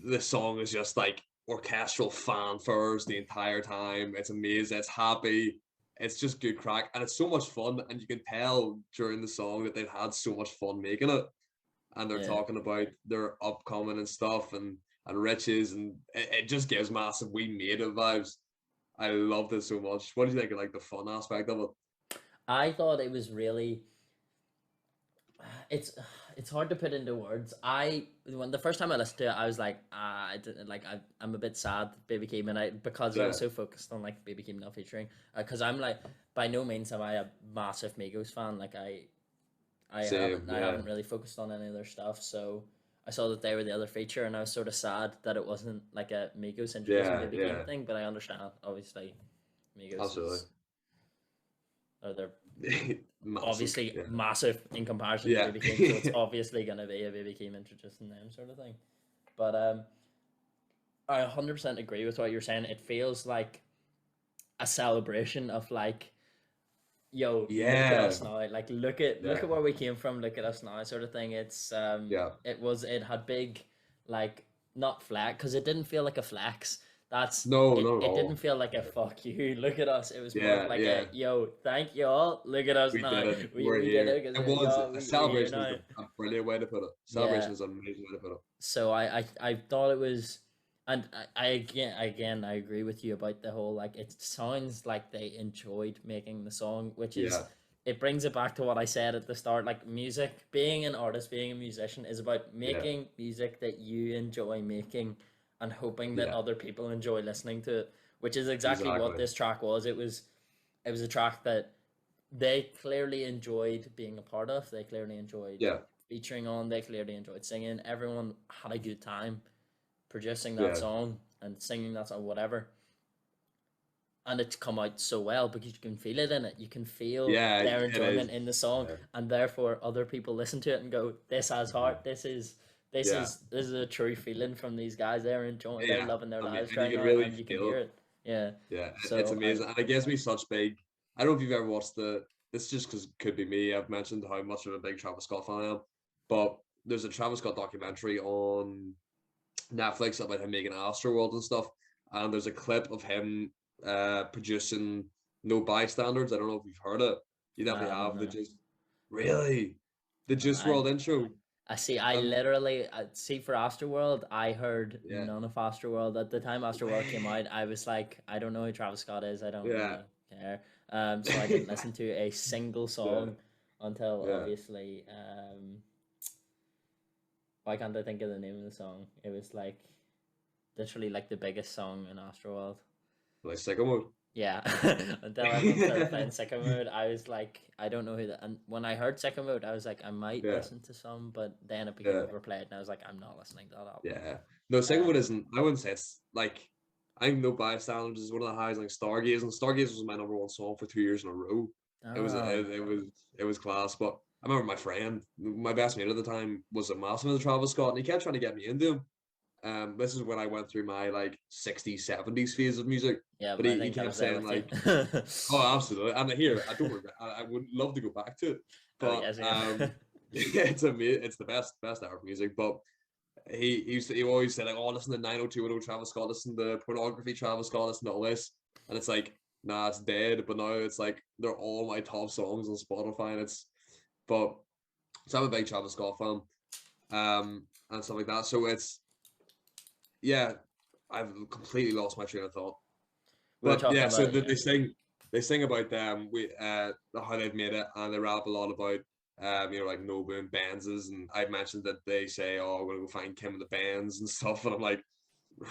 The song is just like orchestral fanfares the entire time. It's amazing. It's happy. It's just good crack, and it's so much fun. And you can tell during the song that they've had so much fun making it, and they're talking about their upcoming and stuff, and riches, and it just gives massive "we made it" vibes. I love this so much. What do you think of like the fun aspect of it? I thought it was really. It's hard to put into words. When the first time I listened to it, I was like, I'm a bit sad, Baby Keem, and because I was so focused on like Baby Keem not featuring, because I'm like, by no means am I a massive Migos fan. Like I haven't really focused on any of their stuff, so I saw that they were the other feature, and I was sort of sad that it wasn't like a Migos introducing Baby Keem thing. But I understand, obviously, Migos are they're obviously massive in comparison to Baby Keem, so it's obviously going to be a Baby Keem introducing them sort of thing. But I 100% agree with what you're saying. It feels like a celebration of like, yo, look at us now. Like look at where we came from. Look at us now, sort of thing. It's it had big like not flex because it didn't feel like a flex. It didn't feel like a fuck you, look at us. It was more like a yo, thank you all, look at us now. We did it. It was a celebration. Is a brilliant way to put it. Celebration is an amazing way to put it. So I thought it was, and I again I agree with you about the whole like it sounds like they enjoyed making the song, which is it brings it back to what I said at the start. Like music, being an artist, being a musician is about making music that you enjoy making, and hoping that other people enjoy listening to it, which is exactly what this track was. It was a track that they clearly enjoyed being a part of. They clearly enjoyed featuring on. They clearly enjoyed singing. Everyone had a good time producing that song and singing that song, whatever. And it's come out so well because you can feel it in it. You can feel their enjoyment in the song, and therefore other people listen to it and go, "This has heart. This is a true feeling from these guys. They're enjoying, they're loving their lives right now, and you can hear it." So it's amazing, and it gives me such big. I don't know if you've ever watched this, just because it could be me. I've mentioned how much of a big Travis Scott fan I am, but there's a Travis Scott documentary on Netflix about him making Astroworld and stuff, and there's a clip of him producing No Bystanders. I don't know if you've heard it. You definitely have. The Juice WRLD intro. I see. I literally see for Astroworld. I heard none of Astroworld at the time Astroworld came out. I was like, I don't know who Travis Scott is. I don't really care. So I didn't listen to a single song until obviously. Why can't I think of the name of the song? It was like literally like the biggest song in Astroworld. Like Sicko Mode. Yeah, until everyone started playing Sicko Mode, I was like, I don't know who that. And when I heard Sicko Mode, I was like, I might listen to some, but then it became overplayed, and I was like, I'm not listening to that album. Yeah, no, Sicko Mode isn't. I wouldn't say it's like. I think No Bystanders is one of the highs, like Stargaze, and Stargaze was my number one song for 2 years in a row. It was class, but I remember my friend, my best mate at the time, was a massive into Travis Scott, and he kept trying to get me into him. This is when I went through my like 60s, 70s phase of music. Yeah, but I he think I kept was there saying like, with you. oh, absolutely. And here, I don't regret. I would love to go back to it, Oh but yes, yeah. it's the best ever music. But he always said like, oh, listen to 90210 Travis Scott, listen to Pornography Travis Scott, listen to all this, and it's like, nah, it's dead. But now it's like they're all my top songs on Spotify, and but so I'm a big Travis Scott fan, and stuff like that. So it's yeah, I've completely lost my train of thought. We were But talking yeah, so about it, they sing about how they've made it, and they rap a lot about like Nobu and Benzes, and I've mentioned that they say, oh, I'm gonna go find Kim and the bands and stuff, and I'm like,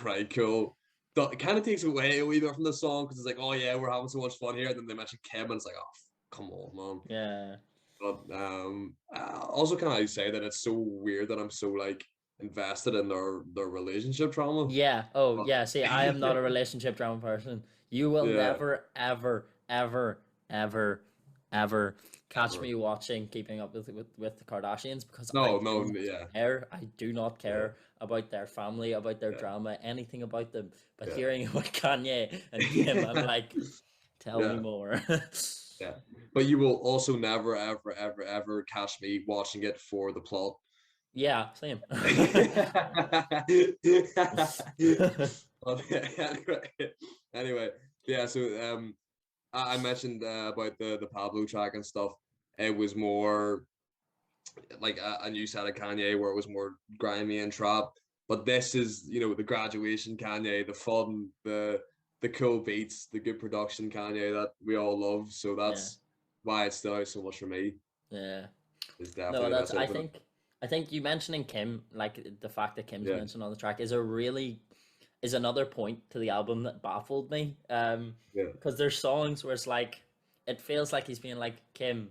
right, cool. It kind of takes away a wee bit from the song because it's like, oh yeah, we're having so much fun here, and then they mention Kim, and it's like, oh, come on, man. yeah. But also can I say that it's so weird that I'm so like invested in their relationship drama. Yeah. Oh, But yeah. See, I am not a relationship drama person. You will yeah, never, ever, ever, ever, ever catch ever. me watching Keeping Up with the Kardashians because I No, no, don't yeah, care. I do not yeah, care about their family, about their yeah, drama, anything about them. But yeah, hearing about Kanye and Kim, I'm like, tell me yeah, more. yeah. But you will also never, ever, ever, ever catch me watching it for the plot. Yeah, same. Anyway, yeah. So I mentioned about the Pablo track and stuff. It was more like a new set of Kanye where it was more grimy and trap. But this is, the graduation Kanye, the fun, the cool beats, the good production Kanye that we all love. So Yeah, that's why it stood out so much for me. yeah. It's No, definitely the that's best opener. I think you mentioning Kim, like the fact that Kim's Yeah, mentioned on the track is another point to the album that baffled me. yeah, Because there's songs where it's like it feels like he's being like, Kim,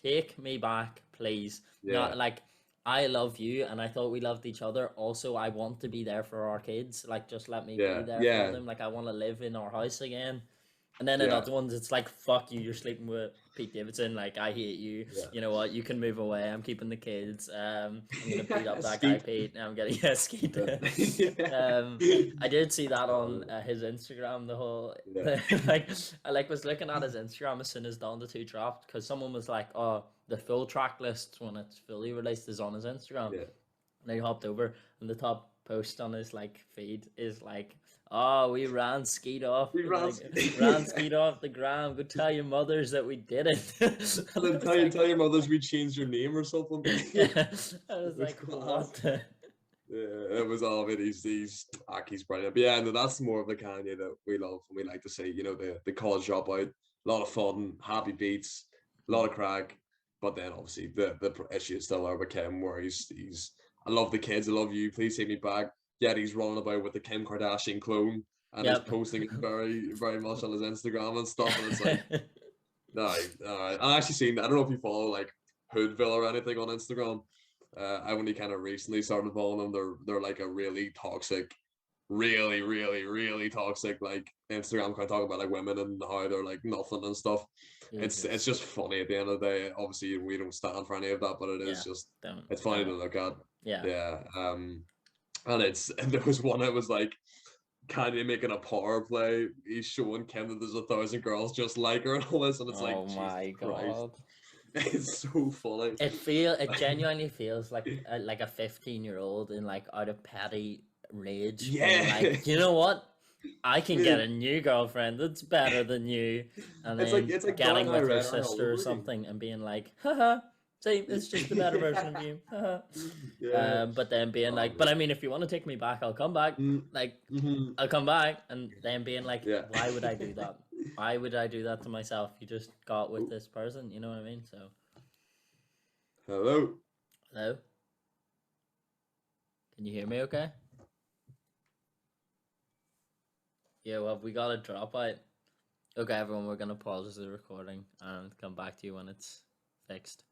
take me back, please. yeah, Not like I love you and I thought we loved each other. Also, I want to be there for our kids. Like just let me be yeah, there for yeah, them. Like I want to live in our house again. And then in yeah, other ones, it's like, fuck you, you're sleeping with Pete Davidson. Like, I hate you. You know what? You can move away. I'm keeping the kids. I'm going to beat up yeah. that guy, Skeet. Pete. And I'm getting, yeah, Skeet. Yeah. I did see that on Um, his Instagram, the whole, yeah, like, I like was looking at his Instagram as soon as Dawn the 2 dropped, because someone was like, oh, the full track list when it's fully released is on his Instagram. yeah. And I hopped over, and the top post on his like feed is like, "Oh, we ran Skeet off, We ran. like ran Skeet off the ground. Go tell your mothers that we did it." And I Then was like, tell your mothers we changed your name or something. "Yeah." I was It was like, class. "What?" The... Yeah, it was all of it. He's brilliant. But yeah, no, that's more of the Kanye that we love and we like to see. The college dropout, a lot of fun, happy beats, a lot of crack. But then obviously the issue is still there with Kim, where he's I love the kids, I love you, please take me back. Yet he's running about with the Kim Kardashian clone and is Yep. posting it very, very much on his Instagram and stuff. And it's like, no, I actually seen. I don't know if you follow like Hoodville or anything on Instagram. I only kind of recently started following them. They're like a really toxic, really, really, really toxic like Instagram kind of talking about like women and how they're like nothing and stuff. It's Jesus. just funny at the end of the day. Obviously, we don't stand for any of that, but it is Yeah. just Don't. it's funny to Don't. look at. Yeah. Yeah. And and there was one that was like Kanye making a power play. He's showing Kim that there's 1,000 girls just like her and all this, and it's like Oh Jesus my Christ, god. it's so funny. It genuinely feels like a 15-year-old in like out of petty rage being Yeah, like, you know what? I can get man, a new girlfriend that's better than you, and then it's like Dark getting Knight with your Rider all sister or over again. something and being like, haha, see, it's just a better version of Yeah, you. Haha. yeah. But then being Oh like, but man. I mean, if you want to take me back, I'll come back. Like, Mm-hmm. I'll come back, and then being like, Yeah. why would I do that? Why would I do that to myself? You just got with this person, you know what I mean? So, Hello. hello, can you hear me? Okay. Yeah, well, we got a dropout. Okay, everyone, we're gonna pause the recording and come back to you when it's fixed.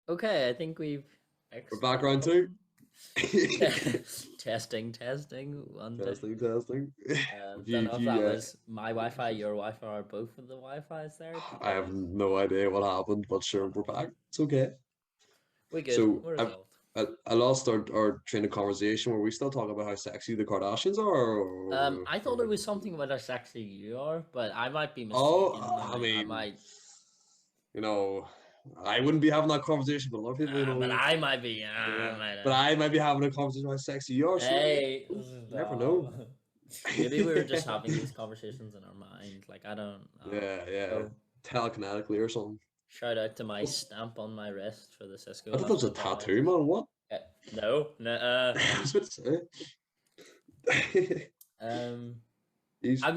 Okay, I think we've We're fixed the back round two. problem. Testing, testing. One, two. Testing. Don't know If if that you was my Wi-Fi, your Wi-Fi, or both of the Wi-Fi's there. Did I you... have no idea what happened, but sure, we're back. It's okay. We good. So We're resolved. I lost our train of conversation. Were we still talking about how sexy the Kardashians are? I thought it was something about how sexy you are, but I might be mistaken. Oh, I I mean, might, you know, I wouldn't be having that conversation, but a lot of people, but I might be. yeah. I might. But I might be having a conversation about how sexy you are. So Hey, you never know. maybe we were just having these conversations in our mind. Like I don't Yeah. know. Telekinetically or something. Shout out to my stamp on my wrist for the I Cisco thought that was a laptop I tattoo, have. man. What? No, no. I was about to say. Um, He's I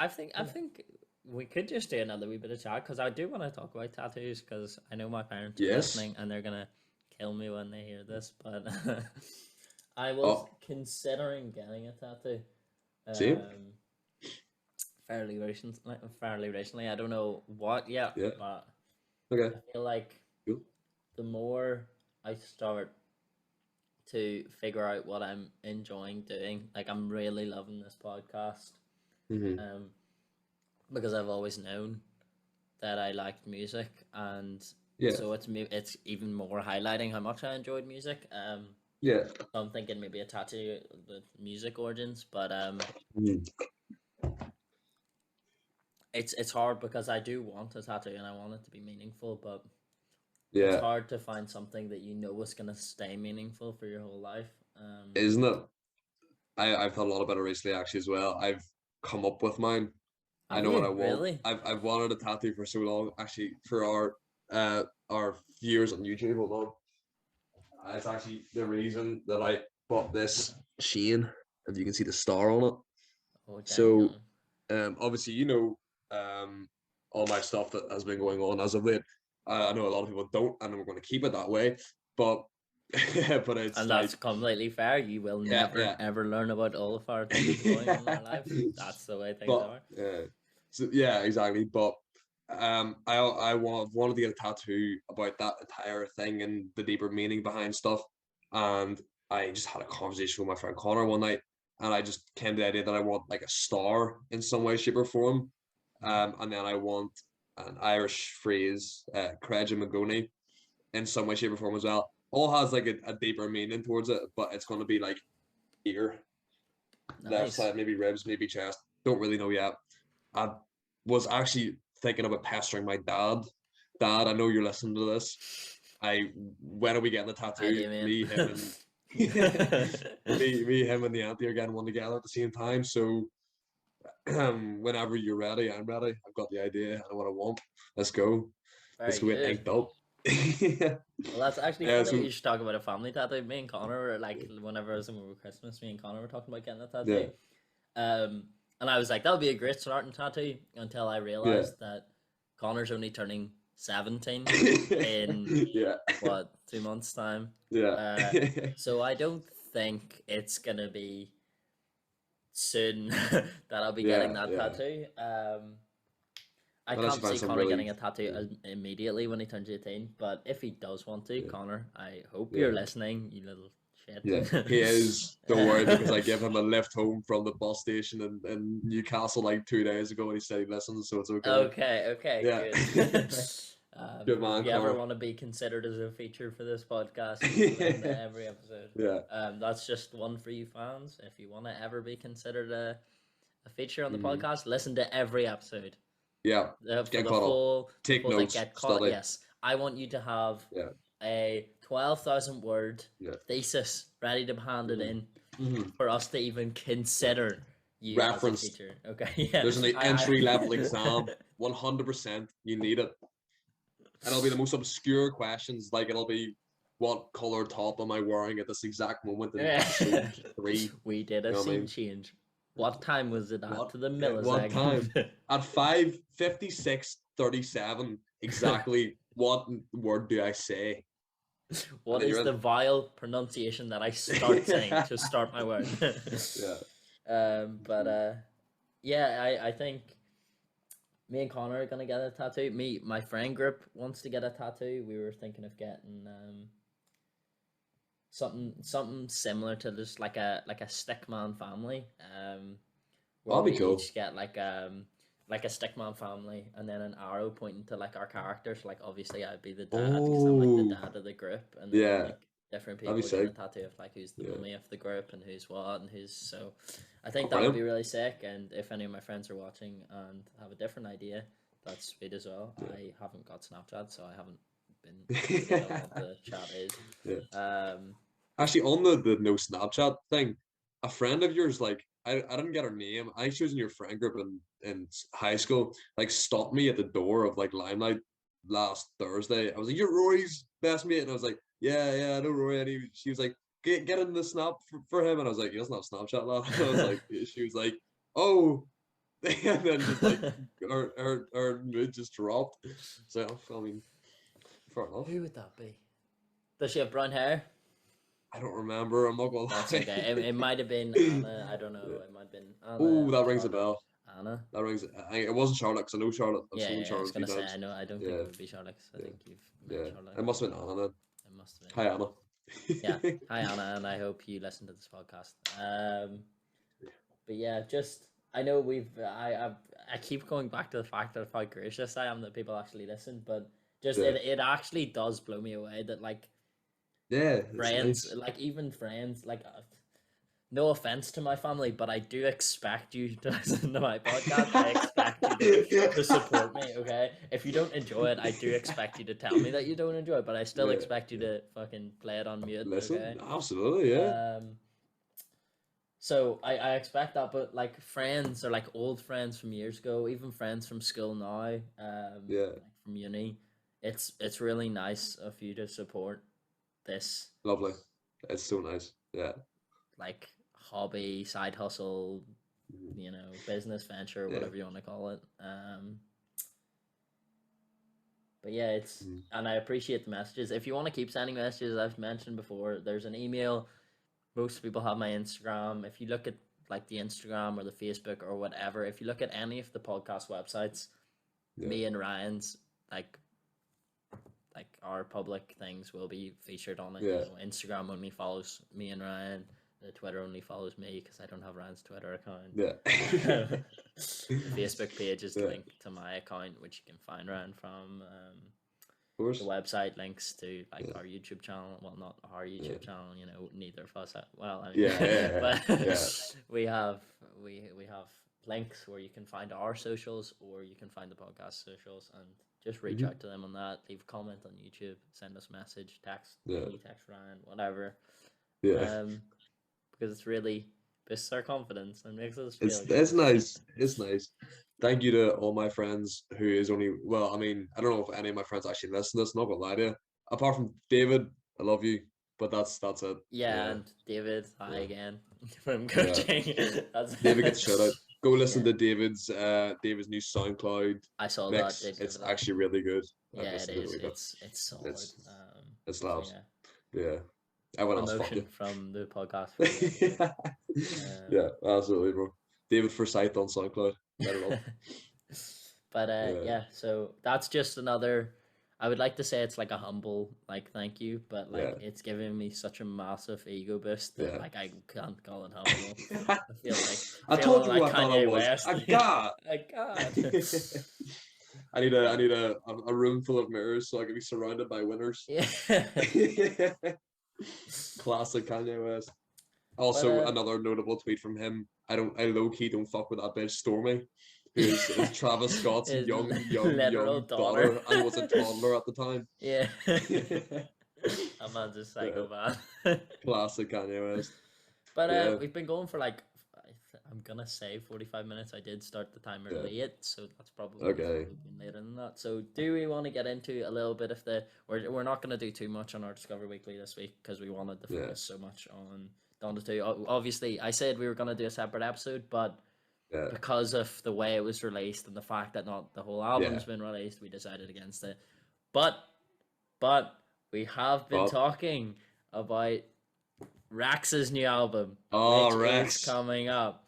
think we could just do another wee bit of chat because I do want to talk about tattoos because I know my parents are yes. listening and they're gonna kill me when they hear this. But I was Oh, considering getting a tattoo. same. Fairly recently. Fairly recently. I don't know what yet, Yeah. but Okay. I feel like Cool. the more I start to figure out what I'm enjoying doing, like I'm really loving this podcast. Mm-hmm. Um, because I've always known that I liked music, and Yeah. so it's even more highlighting how much I enjoyed music. Yeah. So I'm thinking maybe a tattoo with music origins, but Mm. it's hard because I do want a tattoo and I want it to be meaningful, but it's Yeah. hard to find something that you know is gonna stay meaningful for your whole life. Isn't it? I've thought a lot about it recently actually as well. I've come up with mine. I Have know what you I want. really? I've wanted a tattoo for so long. Actually, for our viewers on YouTube, hold on. It's actually the reason that I bought this Sheen. If you can see the star on it. Oh damn So, young. obviously, all my stuff that has been going on as of late. I know a lot of people don't, and we're going to keep it that way. But, but it's And like, that's completely fair. You will never yeah. ever learn about all of our things going on in our life. That's the way things But are. so yeah, exactly. But wanted to get a tattoo about that entire thing and the deeper meaning behind stuff. And I just had a conversation with my friend Connor one night, and I just came to the idea that I want like a star in some way, shape, or form. And then I want an Irish phrase, Craig and Magoni, in some way, shape, or form as well. All has like a deeper meaning towards it, but it's going to be like ear, left Nice. side, maybe ribs, maybe chest. Don't really know yet. I was actually thinking about pestering my dad. Dad, I know you're listening to this. When are we getting the Hi, tattoo? Damien. Me, him, and him, and the auntie are getting one together at the same time. So, whenever you're ready, I'm ready. I've got the idea. I know what I want. Let's go. Let's Very go get good. inked up. Yeah. Well, that's actually funny. So You should talk about a family tattoo. Me and Connor were like, whenever it was over Christmas, me and Connor were talking about getting a yeah, tattoo. And I was like, that would be a great starting tattoo until I yeah, realized that Connor's only turning 17 in yeah, what 2 months time. yeah. So I don't think it's gonna be soon that I'll be getting Yeah, that yeah. tattoo. I Unless you can't find see some Connor really, getting a tattoo immediately when he turns 18, but if he does want to, yeah, Connor, I hope you're yeah. listening, you little Yeah, shit. he is. Don't worry, because I give him a lift home from the bus station in Newcastle like 2 days ago, and he said he listens, so it's okay. Okay, Yeah, good. good If man, you ever Connor. want to be considered as a feature for this podcast, you can listen to every episode. Yeah. That's just one for you fans. If you want to ever be considered a feature on the Mhm. podcast, listen to every episode. Yeah. For Get caught up. the Take full like notes. get caught. Study. Yes, I want you to have Yeah. a 12,000 word Yeah. thesis ready to be handed Mhm. in Mhm. for us to even consider you as a Referenced. feature. Okay, yeah. There's an entry level exam. 100%. You need it. And it'll be the most obscure questions. Like it'll be, what color top am I wearing at this exact moment in episode 3? We did You a know what I scene mean? change. What time was it at What? to the What time? millisecond? At 5:56:37, exactly what word do I say? And What then is you're the in. vile pronunciation that I start saying to start my word? Yeah. But yeah, I think me and Connor are gonna get a tattoo. My friend group wants to get a tattoo. We were thinking of getting something similar to just like a stickman family. Where That'll be we cool. each get like a stickman family and then an arrow pointing to like our characters. Like obviously I'd be the dad because I'm like the Oh, dad of the group, and then yeah. like different That'd be people getting a sick. tattoo of like who's the Yeah. mummy of the group and who's what and who's so. I think that would Brilliant. be really sick. And if any of my friends are watching and have a different idea, that's sweet as well. Yeah. I haven't got Snapchat, so I haven't been updated on what the chat is. Yeah. Actually, on the no Snapchat thing, a friend of yours, like I didn't get her name. I think she was in your friend group in high school. Like stopped me at the door of like Limelight last Thursday. I was like, "You're Rory's best mate," and I was like, "Yeah, I know Rory." And she was like, "Get in the snap for him," and I was like, "He doesn't have Snapchat, lad." I was like, she was like, "Oh," and then just like her mood just dropped. So I mean, fair enough. Who would that be? Does she have brown hair? I don't remember. I'm not gonna That's lie. okay. It might have been Anna. I don't know. Yeah. It might have been Anna Oh, or that rings a Charlotte. bell. Anna. That rings. It wasn't Charlotte because I know Charlotte. I've Yeah, spoken to yeah. I was Charlotte a few gonna say. I times. know. I don't think Yeah, it would be Charlotte. 'Cause I yeah, think you've met yeah. Charlotte. It must have been Anna then. It must have been. Hi, Anna. Yeah. Hi, Anna, and I hope you listen to this podcast. But yeah, just I know I keep going back to the fact of how gracious I am that people actually listen, but just Yeah, it actually does blow me away that like yeah. It's friends, nice. like even friends, like no offense to my family, but I do expect you to listen to my podcast. I expect you to support me, okay? If you don't enjoy it, I do expect you to tell me that you don't enjoy it, but I still Yeah, expect you to fucking play it on mute, listen, okay? absolutely, yeah, So I expect that, but like friends or like old friends from years ago, even friends from school now, yeah. like from uni, it's really nice of you to support this Lovely. It's so nice. Yeah. like hobby, side hustle, Mhm. business venture, Yeah. whatever you want to call it. But yeah, Mhm. and I appreciate the messages. If you want to keep sending messages, I've mentioned before, there's an email. Most people have my Instagram. If you look at like the Instagram or the Facebook or whatever, if you look at any of the podcast websites, Yeah. me and Ryan's like our public things will be featured on it. Yeah. Instagram only follows me and Ryan. The Twitter only follows me because I don't have Ryan's Twitter account. Yeah. The Facebook page is Yeah. linked to my account, which you can find Ryan from. Of course. The website links to like Yeah. our YouTube channel. Well, not our YouTube channel. Neither of us. Well, I mean, Yeah. but Yeah. we have links where you can find our socials or you can find the podcast socials and just reach out to them on that. Leave a comment on YouTube. Send us a message. Text me. Text Ryan. Whatever. Yeah. Because it's really boosts our confidence and makes us feel good. It's nice. It's nice. Thank you to all my friends who is only I mean, I don't know if any of my friends actually listen to this, not gonna lie to you. Apart from David, I love you. But that's it. Yeah, and David, hi again from Yeah. coaching. David gets a shout out. Go listen to David's new SoundCloud I saw mix. that. It's actually really good. Yeah, it is. It's solid. It's loud. So Yeah. Everyone else fuck you. promotion from the podcast. Yeah, absolutely, bro. David Forsyth on SoundCloud. But yeah, so that's just another. I would like to say it's like a humble like thank you, but like it's giving me such a massive ego boost that like I can't call it humble. I feel like I told you like what I thought it was. West. I got. I need a room full of mirrors so I can be surrounded by winners. Yeah. Classic Kanye West. Also, another notable tweet from him. I low key don't fuck with that bitch Stormy, who's Travis Scott's young daughter and was a toddler at the time. Yeah. That man's a psychopath. Classic Kanye West. But we've been going for like I'm gonna say 45 minutes. I did start the timer late, so that's probably been later than that. So do we want to get into a little bit of we're not gonna do too much on our Discover Weekly this week because we wanted to focus so much on Donda 2. Obviously, I said we were gonna do a separate episode, but because of the way it was released and the fact that not the whole album's been released, we decided against it. But we have been talking about Rax's new album, which is coming up.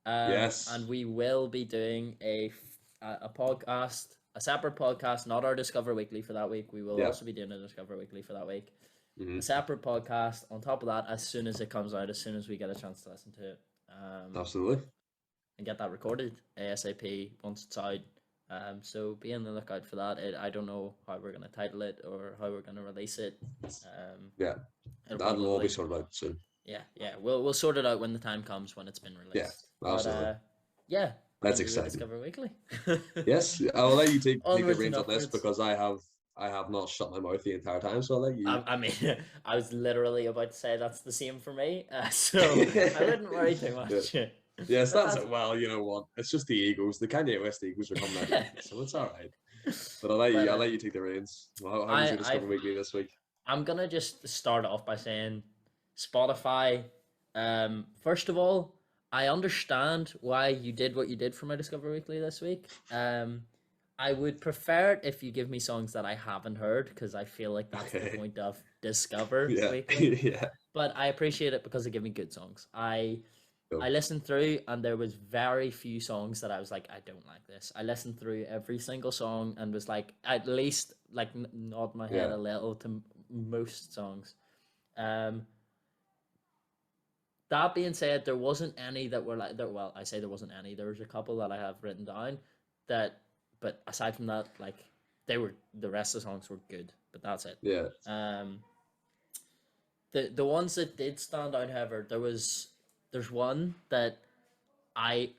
Yes, and we will be doing a podcast, a separate podcast, not our Discover Weekly for that week. We will also be doing a Discover Weekly for that week. A separate podcast on top of that as soon as it comes out, as soon as we get a chance to listen to it. Absolutely. And get that recorded ASAP once it's out. So be on the lookout for that. I don't know how we're going to title it or how we're going to release it. That'll all be sorted out soon. Yeah. We'll sort it out when the time comes, when it's been released. Yeah, absolutely. But yeah, that's exciting. Discover Weekly. Yes, I'll let you take the reins on upwards. this because I have not shut my mouth the entire time, so I'll let you. I mean, I was literally about to say that's the same for me, so I wouldn't worry too much. Yeah. Yes, that's it. Well, you know what? It's just the Eagles. The Kanye West Eagles are coming out, so it's all right. But I'll let you take the reins. How was your Discover Weekly this week? I'm gonna just start off by saying, Spotify. First of all, I understand why you did what you did for my Discover Weekly this week. I would prefer it if you give me songs that I haven't heard, because I feel like that's the point of Discover Weekly. Yeah. But I appreciate it because they give me good songs. I listened through and there was very few songs that I was like, I don't like this. I listened through every single song and was like, at least like nod my head a little to most songs. That being said, there wasn't any that were like there. Well, I say there wasn't any. There was a couple that I have written down that, but aside from that, like the rest of the songs were good. But that's it. Yeah. The ones that did stand out, however, there's one that I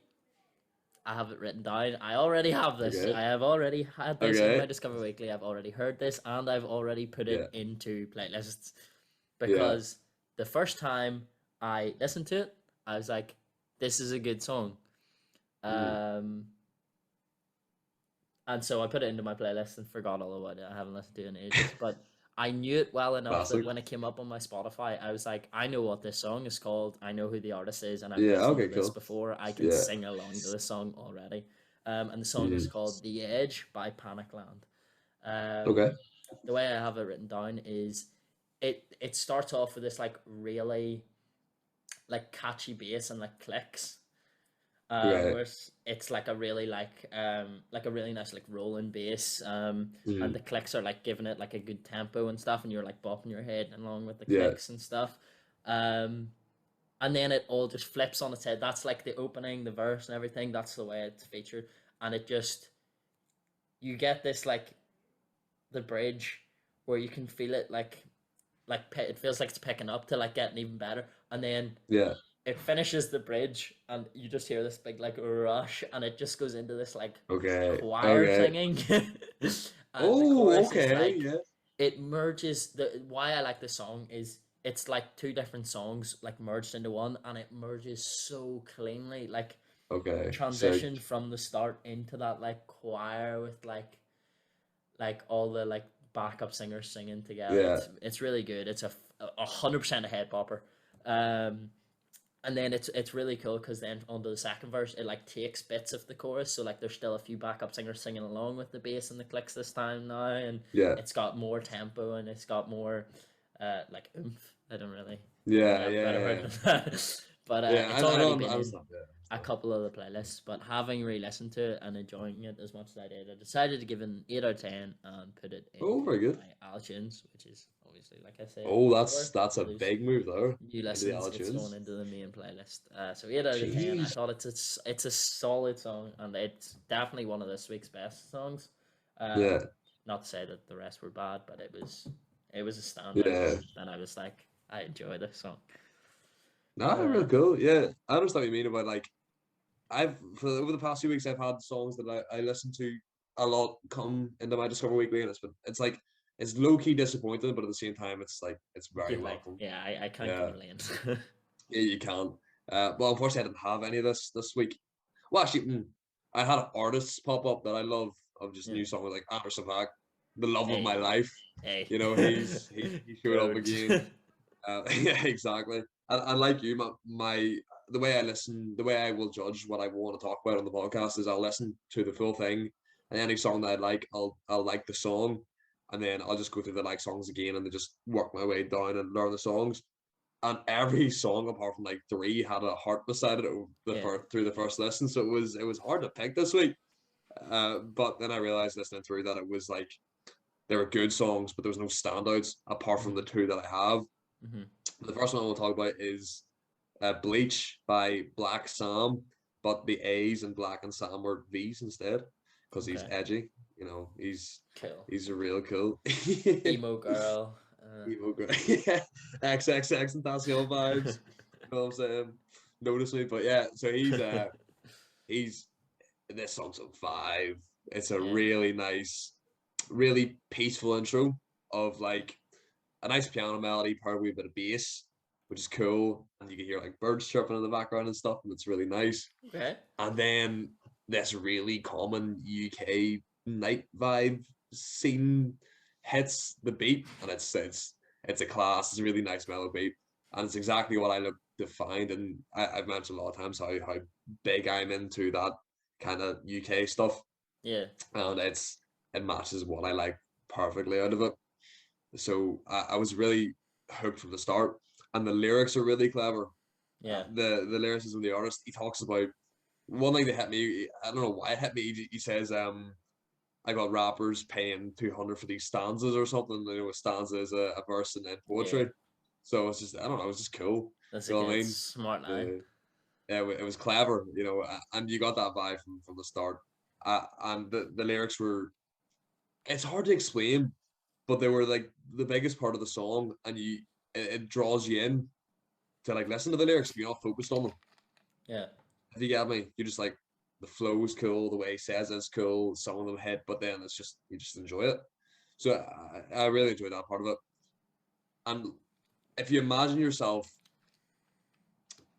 have it written down. I already have this. Okay. I have already had this in my Discover Weekly. I've already heard this, and I've already put it into playlists because the first time I listened to it, I was like, this is a good song. And so I put it into my playlist and forgot all about it. I haven't listened to it in ages, but I knew it well enough that when it came up on my Spotify, I was like, I know what this song is called. I know who the artist is, and I've listened to this before. I can sing along to this song already. And the song is called The Edge by Panicland. The way I have it written down is it starts off with this like really like catchy bass and like clicks. Where it's like a really like a really nice like rolling bass, and the clicks are like giving it like a good tempo and stuff, and you're like bopping your head along with the clicks and stuff, and then it all just flips on its head. That's like the opening, the verse and everything. That's the way it's featured, and it just, you get this like the bridge where you can feel it like it feels like it's picking up to like getting even better, and then it finishes the bridge and you just hear this big like rush, and it just goes into this like choir singing. It merges. Why I like this song is it's like two different songs like merged into one, and it merges so cleanly. Like transition from the start into that like choir with like all the like backup singers singing together. It's really good. It's 100% a head popper. And then it's really cool because then onto the second verse, it like takes bits of the chorus, so like there's still a few backup singers singing along with the bass and the clicks this time now, and it's got more tempo and it's got more like oomph. I don't really but it's already been in a couple of the playlists. But having re-listened to it and enjoying it as much as I did, I decided to give it an 8 out of 10 and put it in very good. my iTunes, which is obviously, like I said, that's a big move though. New listens, it's going into the main playlist. So 8 out of 10. I thought it's a solid song, and it's definitely one of this week's best songs. Not to say that the rest were bad, but it was a standout, and I was like, I enjoy this song. Real cool. Yeah, I understand what you mean about like, over the past few weeks I've had songs that I listen to a lot come into my Discover Weekly, and it's like it's low key disappointing, but at the same time it's like it's very welcome. I can't complain. Yeah, you can. Well, unfortunately I didn't have any of this week. Well, actually, I had artists pop up that I love of just new songs like Anderson .Paak, the love of my life. You know, he showed up again. Yeah, exactly. And like you, the way I listen, the way I will judge what I want to talk about on the podcast is I'll listen to the full thing, and any song that I like, I'll like the song, and then I'll just go through the like songs again and then just work my way down and learn the songs. And every song apart from like 3 had a heart beside it through the first listen, so it was hard to pick this week. But then I realized listening through that it was like they were good songs, but there was no standouts apart from the 2 that I have. The first one we'll talk about is Bleach by Black Sam, but the A's in Black and Sam were V's instead because he's edgy. You know, he's a real cool emo girl. Emo guy. Yeah, XXX and Tentacion vibes. You know what I'm saying? Notice me, but yeah. So he's this song's a vibe. It's a really nice, really peaceful intro of like a nice piano melody paired with a bit of bass, which is cool. And you can hear like birds chirping in the background and stuff, and it's really nice. Okay. And then this really common UK night vibe scene hits the beat, and it's a class. It's a really nice mellow beat, and it's exactly what I look to find. And I've mentioned a lot of times how big I'm into that kind of UK stuff. Yeah. And it matches what I like perfectly out of it. So I was really hooked from the start, and the lyrics are really clever. Yeah. The lyricism of the artist, he talks about one thing that hit me. I don't know why it hit me. He says, I got rappers paying 200 for these stanzas or something. You know, a stanza is a verse and then poetry. Yeah. So it's just, I don't know, it was just cool. That's you know a what I good mean? smart line. It was clever, you know, and you got that vibe from the start. And the lyrics were, it's hard to explain, but they were like the biggest part of the song, and it draws you in to like listen to the lyrics if you're not focused on them. Yeah. If you get me, you're just like, the flow is cool, the way he says it's cool, some of them hit, but then it's just, you just enjoy it. So I really enjoyed that part of it. And if you imagine yourself,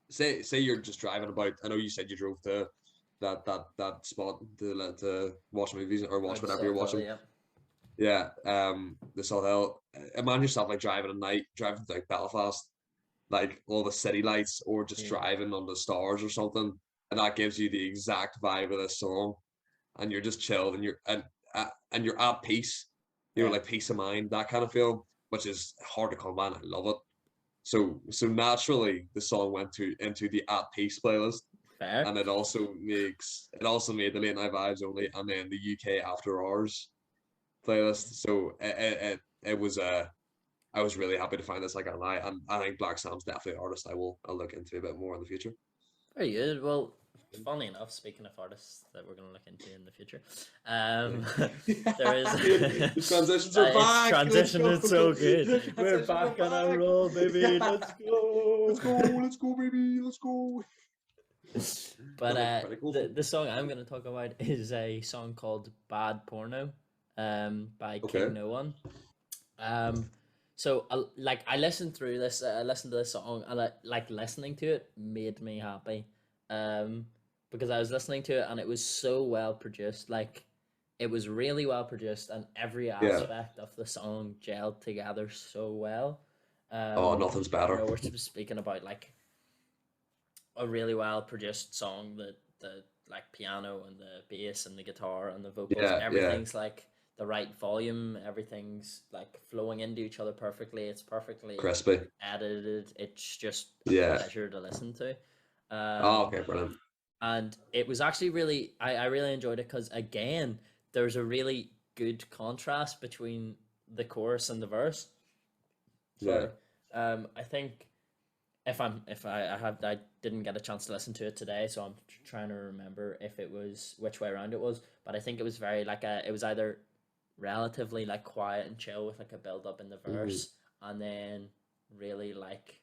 say you're just driving about, I know you said you drove to that spot to watch movies or watch whatever you're watching. Yeah, the Southall. Imagine yourself like driving at night, driving to like Belfast, like all the city lights, or just driving on the stars or something, and that gives you the exact vibe of this song, and you're just chilled, and you're at peace, you know, like peace of mind, that kind of feel, which is hard to come by. I love it. So naturally, the song went into the at peace playlist. Fair. And it also made the late night vibes only, and then the UK after hours playlist. So it was I was really happy to find this. Like, and I think Black Sam's definitely an artist I'll look into a bit more in the future. Very good. Well, funny enough, speaking of artists that we're going to look into in the future, there is the transitions are back. Transition is so good. We're back on our roll, baby. Let's go. Let's go, baby. Let's go. But the song I'm going to talk about is a song called "Bad Porno," by King No One. So I listened through this. I listened to this song, and listening to it made me happy. Because I was listening to it, and it was so well produced. Like, it was really well produced, and every aspect of the song gelled together so well. Nothing's better. You know, we're speaking about like a really well produced song that the like piano and the bass and the guitar and the vocals, everything's like the right volume, everything's like flowing into each other perfectly. It's perfectly crispy edited. It's just a pleasure to listen to. Okay, brilliant. And it was actually really, I really enjoyed it because, again, there's a really good contrast between the chorus and the verse. Sorry. I think I didn't get a chance to listen to it today, so I'm trying to remember which way around it was, but I think it was very it was either relatively like quiet and chill with like a build up in the verse, and then really like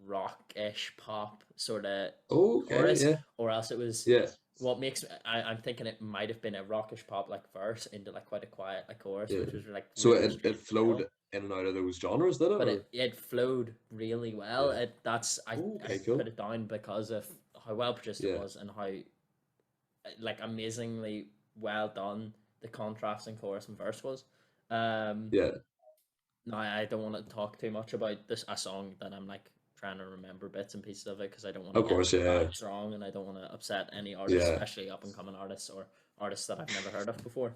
rock-ish pop sort of chorus, or else it was what makes I'm thinking it might have been a rockish pop like verse into like quite a quiet like chorus, which was like so really it flowed in and out of those genres, did it? But it flowed really well. I put it down because of how well produced it was, and how like amazingly well done the contrast in chorus and verse was. No, I don't want to talk too much about a song that I'm like trying to remember bits and pieces of it, because I don't want to get wrong, and I don't want to upset any artists, especially up and coming artists or artists that I've never heard of before.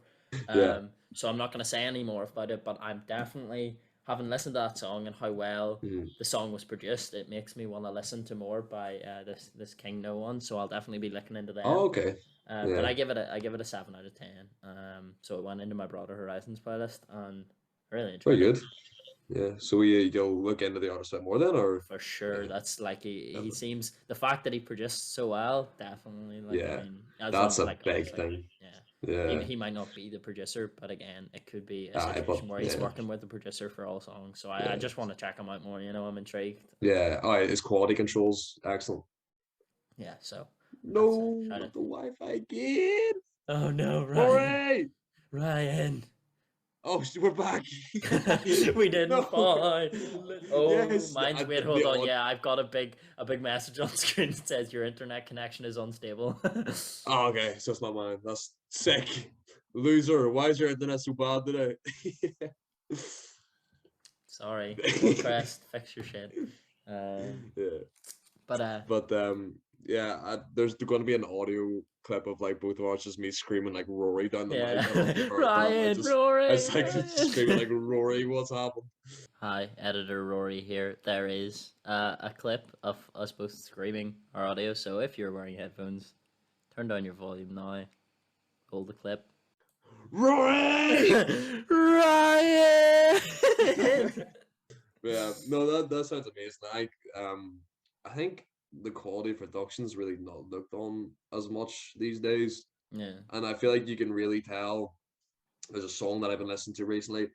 So I'm not going to say any more about it, but I'm definitely, having listened to that song and how well the song was produced, it makes me want to listen to more by this King No One. So I'll definitely be looking into that. But I give it a 7 out of 10. So it went into my Broader Horizons playlist, and I really enjoyed it. Very good. Yeah, so you'll look into the artist a bit more then, or? For sure, that's like he seems, the fact that he produced so well, definitely. Like, I mean, that's a big thing. Yeah, Yeah. He might not be the producer, but again, it could be a Aye, but situation where he's working with the producer for all songs. So I yeah. just want to check him out more. I'm intrigued. Yeah. Alright, his quality controls excellent. Yeah, so that's it. No, Shout not out. the Wi-Fi again. Oh no, Ryan. Rory! Ryan. Oh, we're back. We didn't No. fall. Oh, Yes. mine's wait, hold on. Yeah, I've got a big message on screen that says your internet connection is unstable. Oh, okay, so it's not mine. That's sick. Loser. Why is your internet so bad today? Sorry. Cold crest, fix your shit. Yeah. But But yeah, there's going to be an audio clip of like both of us just me screaming like Rory down the mic. I don't know if you heard that. Ryan, Rory, I just like Ryan. screaming like Rory, what's happened? Hi, editor Rory here. There is a clip of us both screaming our audio. So if you're wearing headphones, turn down your volume now. Hold the clip. Rory! Ryan! Yeah, no, that sounds amazing. I think the quality of production is really not looked on as much these days. Yeah. And I feel like you can really tell. There's a song that I've been listening to recently.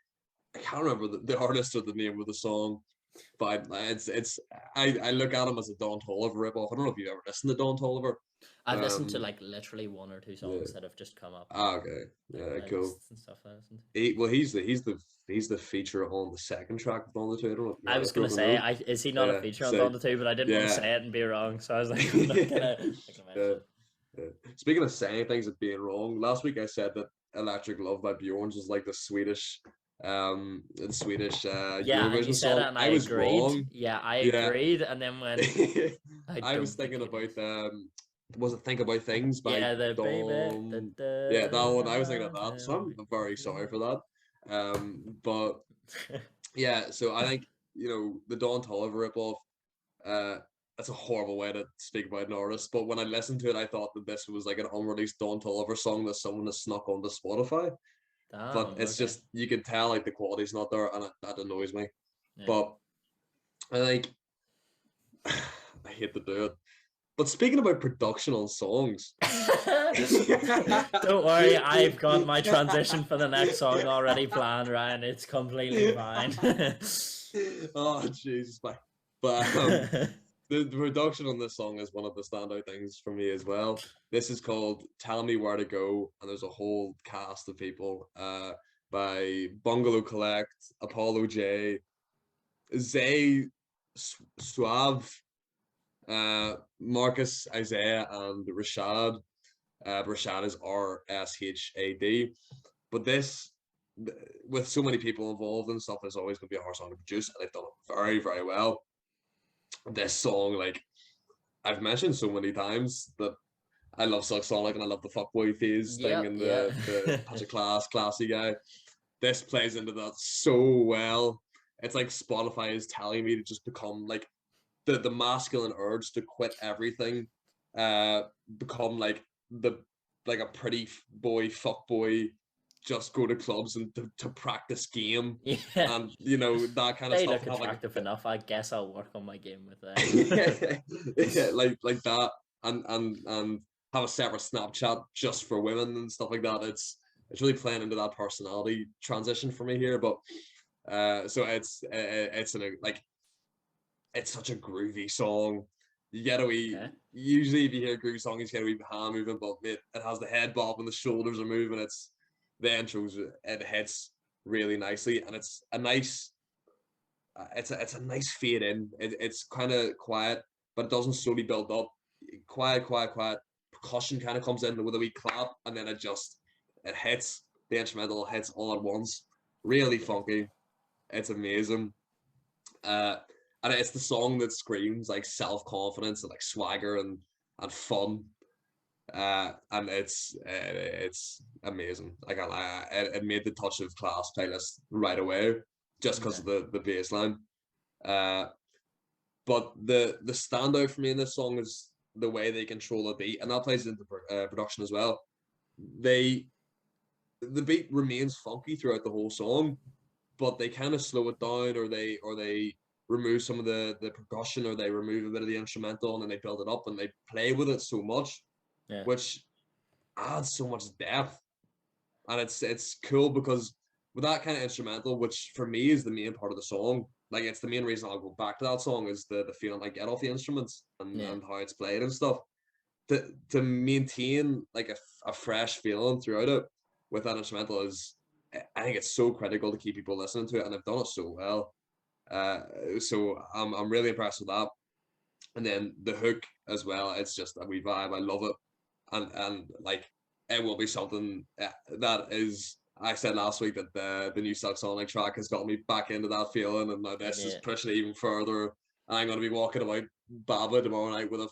I can't remember the artist or the name of the song, but I look at him as a Don Toliver ripoff. I don't know if you've ever listened to Don Toliver. I've listened to like literally one or two songs Yeah. that have just come up. Okay. Like Yeah, cool. and stuff I listened to. Well, he's the feature on the second track of Don the Two. I don't know if you I was gonna say, is he not a Yeah, feature on so, Dawn the Two? But I didn't want to yeah. say it and be wrong, so I was like, I'm not gonna mention it. Yeah. Speaking of saying things and being wrong, last week I said that Electric Love by Bjorns was like the Swedish Yeah, and you Eurovision said song. it, and I was agreed. wrong. Yeah, I Yeah. agreed, and then when I was thinking about was it Think About Things by the Dawn? baby. Yeah, that one. I was thinking of that. So I'm very sorry for that. But yeah, so I think the Don Toliver ripoff. That's a horrible way to speak about an artist, but when I listened to it, I thought that this was like an unreleased Don Toliver song that someone has snuck onto Spotify. But it's just you can tell like the quality's not there, and that annoys me. Yeah. But I think I hate to do it. But speaking about production on songs, don't worry, I've got my transition for the next song already planned, Ryan. It's completely fine. Oh Jesus, but the production on this song is one of the standout things for me as well. This is called Tell Me Where to Go, and there's a whole cast of people by Bungalow Collect, Apollo J, Zay Suave, Marcus Isaiah, and Rashad. Rashad is RSHAD. But this, with so many people involved and stuff, is always going to be a hard song to produce, and they've done it very, very well. This song, like I've mentioned so many times, that I love Silk Sonic and I love the fuckboy phase thing and the Patrick classy guy. This plays into that so well. It's like Spotify is telling me to just become like the masculine urge to quit everything, become like a pretty boy, fuck boy, just go to clubs and to practice game. Yeah. And that kind of they stuff. Look attractive enough. I guess I'll work on my game with that. Yeah, like that, and have a separate Snapchat just for women and stuff like that. It's really playing into that personality transition for me here. But so it's such a groovy song. You get a wee. Okay. Usually, if you hear a groovy song, you get a wee hand moving, but it has the head bob and the shoulders are moving. It's the intros. It hits really nicely, and it's a nice. It's a nice fade in. It's kind of quiet, but it doesn't slowly build up. Quiet. Percussion kind of comes in with a wee clap, and then it hits. The instrumental hits all at once. Really funky. It's amazing. And it's the song that screams like self-confidence and like swagger and fun. And it's amazing. Like it made the Touch of Class playlist right away just because of the bass line. But the standout for me in this song is the way they control the beat, and that plays into production as well. The beat remains funky throughout the whole song, but they kind of slow it down, or they remove some of the percussion, or they remove a bit of the instrumental, and then they build it up and they play with it so much, which adds so much depth. and it's cool because with that kind of instrumental, which for me is the main part of the song, like it's the main reason I'll go back to that song is the feeling I get off the instruments and how it's played and stuff. To maintain like a fresh feeling throughout it with that instrumental is, I think it's so critical to keep people listening to it, and they've done it so well. So I'm really impressed with that. And then the hook as well, it's just a wee vibe. I love it, and like it will be something that is. I said last week that the new Sonic track has got me back into that feeling, and now this is pushing it even further. I'm gonna be walking about Baba tomorrow night with a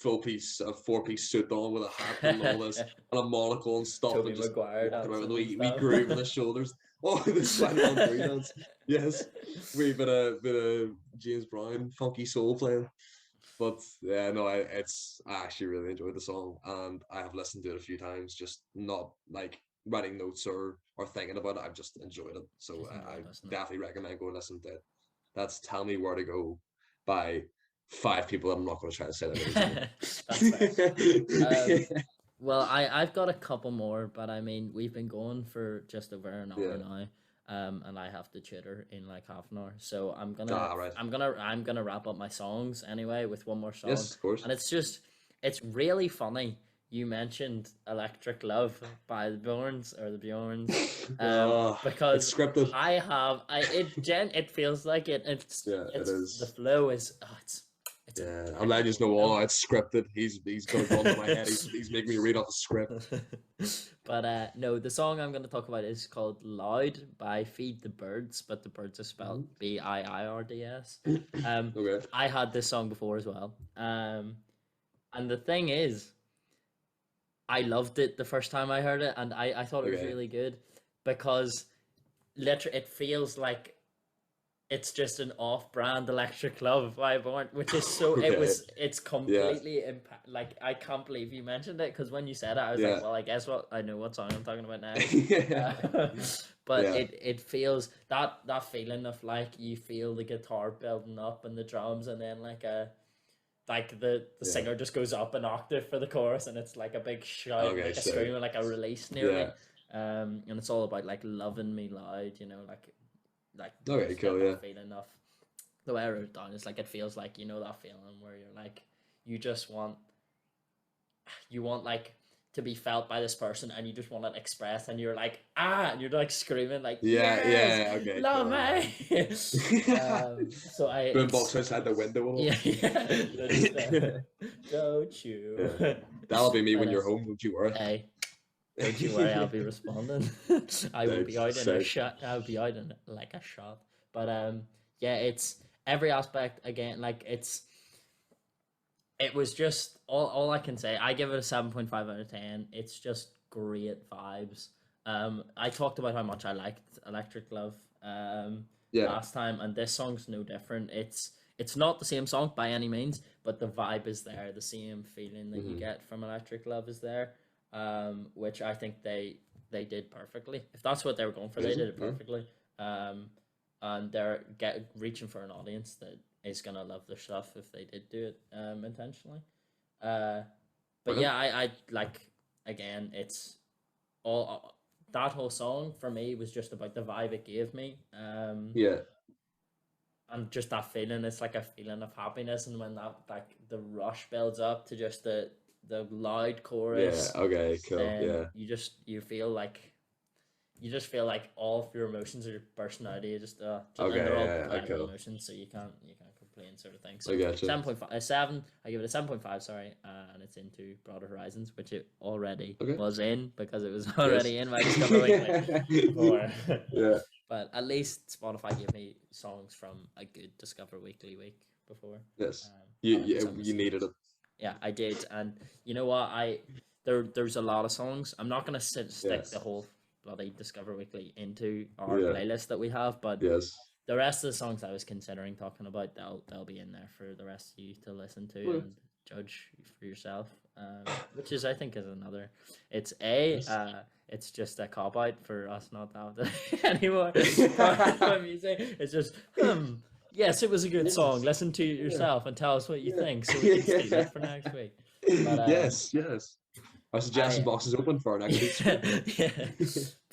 a 4-piece suit on with a hat and all this, and a monocle and stuff, Tobey and just Maguire walking about with a wee stuff. groove on his shoulders. Oh, the Spider-Man 3 dance. Yes, we bit of James Brown funky soul playing. But yeah, no, I actually really enjoyed the song, and I have listened to it a few times, just not like writing notes or thinking about it. I've just enjoyed it, so I definitely recommend going listen to it. That's "Tell Me Where to Go" by 5 people. I'm not going to try to say that. That's fair. Well, I've got a couple more, but I mean we've been going for just over an hour now. And I have to tutor in like half an hour, so I'm gonna wrap up my songs anyway with one more song. Yes, of course. And it's really funny. You mentioned "Electric Love" by the Bjorns, because it's scripted. It feels like it. It is. The flow is. I'm letting you know, it's scripted. He's gonna go into my head. He's making me read off the script. But no, the song I'm going to talk about is called "Loud" by Feed the Birds, but the birds are spelled Biirds. Okay. I had this song before as well, and the thing is, I loved it the first time I heard it, and I thought it was really good because literally it feels like it's just an off-brand Electric Love vibe, which is so it's completely like I can't believe you mentioned it, because when you said it I was like, well, I guess I know what song I'm talking about now. But it feels that feeling of like you feel the guitar building up and the drums, and then like the singer just goes up an octave for the chorus, and it's like a big shout, like a scream, like a release nearly. And it's all about like loving me loud, like cool, feeling of the way I wrote it down is like it feels like that feeling where you're like you want like to be felt by this person, and you just want it expressed, and you're like and you're like screaming like love me. So boombox outside the window. Don't you? That'll be me when you're home. Don't you worry. Hey. Don't you worry, I'll be responding. I will be out in a shot. I'll be out in like a shot. But it's every aspect again. Like it was just all I can say. I give it a 7.5 out of 10. It's just great vibes. I talked about how much I liked Electric Love last time, and this song's no different. It's not the same song by any means, but the vibe is there. The same feeling that you get from Electric Love is there. Which I think they did perfectly. If that's what they were going for, they did it perfectly. And they're reaching for an audience that is gonna love their stuff if they did do it intentionally. But yeah, I like, again, it's all that whole song for me was just about the vibe it gave me. And just that feeling, it's like a feeling of happiness, and when that like the rush builds up to just the loud chorus, cool. you feel like all of your emotions or your personality just they're all emotions, so you can't complain, sort of thing. So 7.5 I give it a 7.5, sorry, and it's into Broader Horizons, which it already was in, because it was already in my Discover Weekly before. But at least Spotify gave me songs from a good Discover Weekly week before. You needed it. Yeah, I did, and you know what? There's a lot of songs. I'm not gonna stick the whole bloody Discover Weekly into our playlist that we have, but the rest of the songs I was considering talking about, they'll be in there for the rest of you to listen to and judge for yourself. Which is, I think, is another. It's just a cop out for us not to have that anymore. Music. It's just yes, it was a good song. Listen to it yourself and tell us what you think, so we can steal it for next week. But, yes. Our suggestion box is open for next week.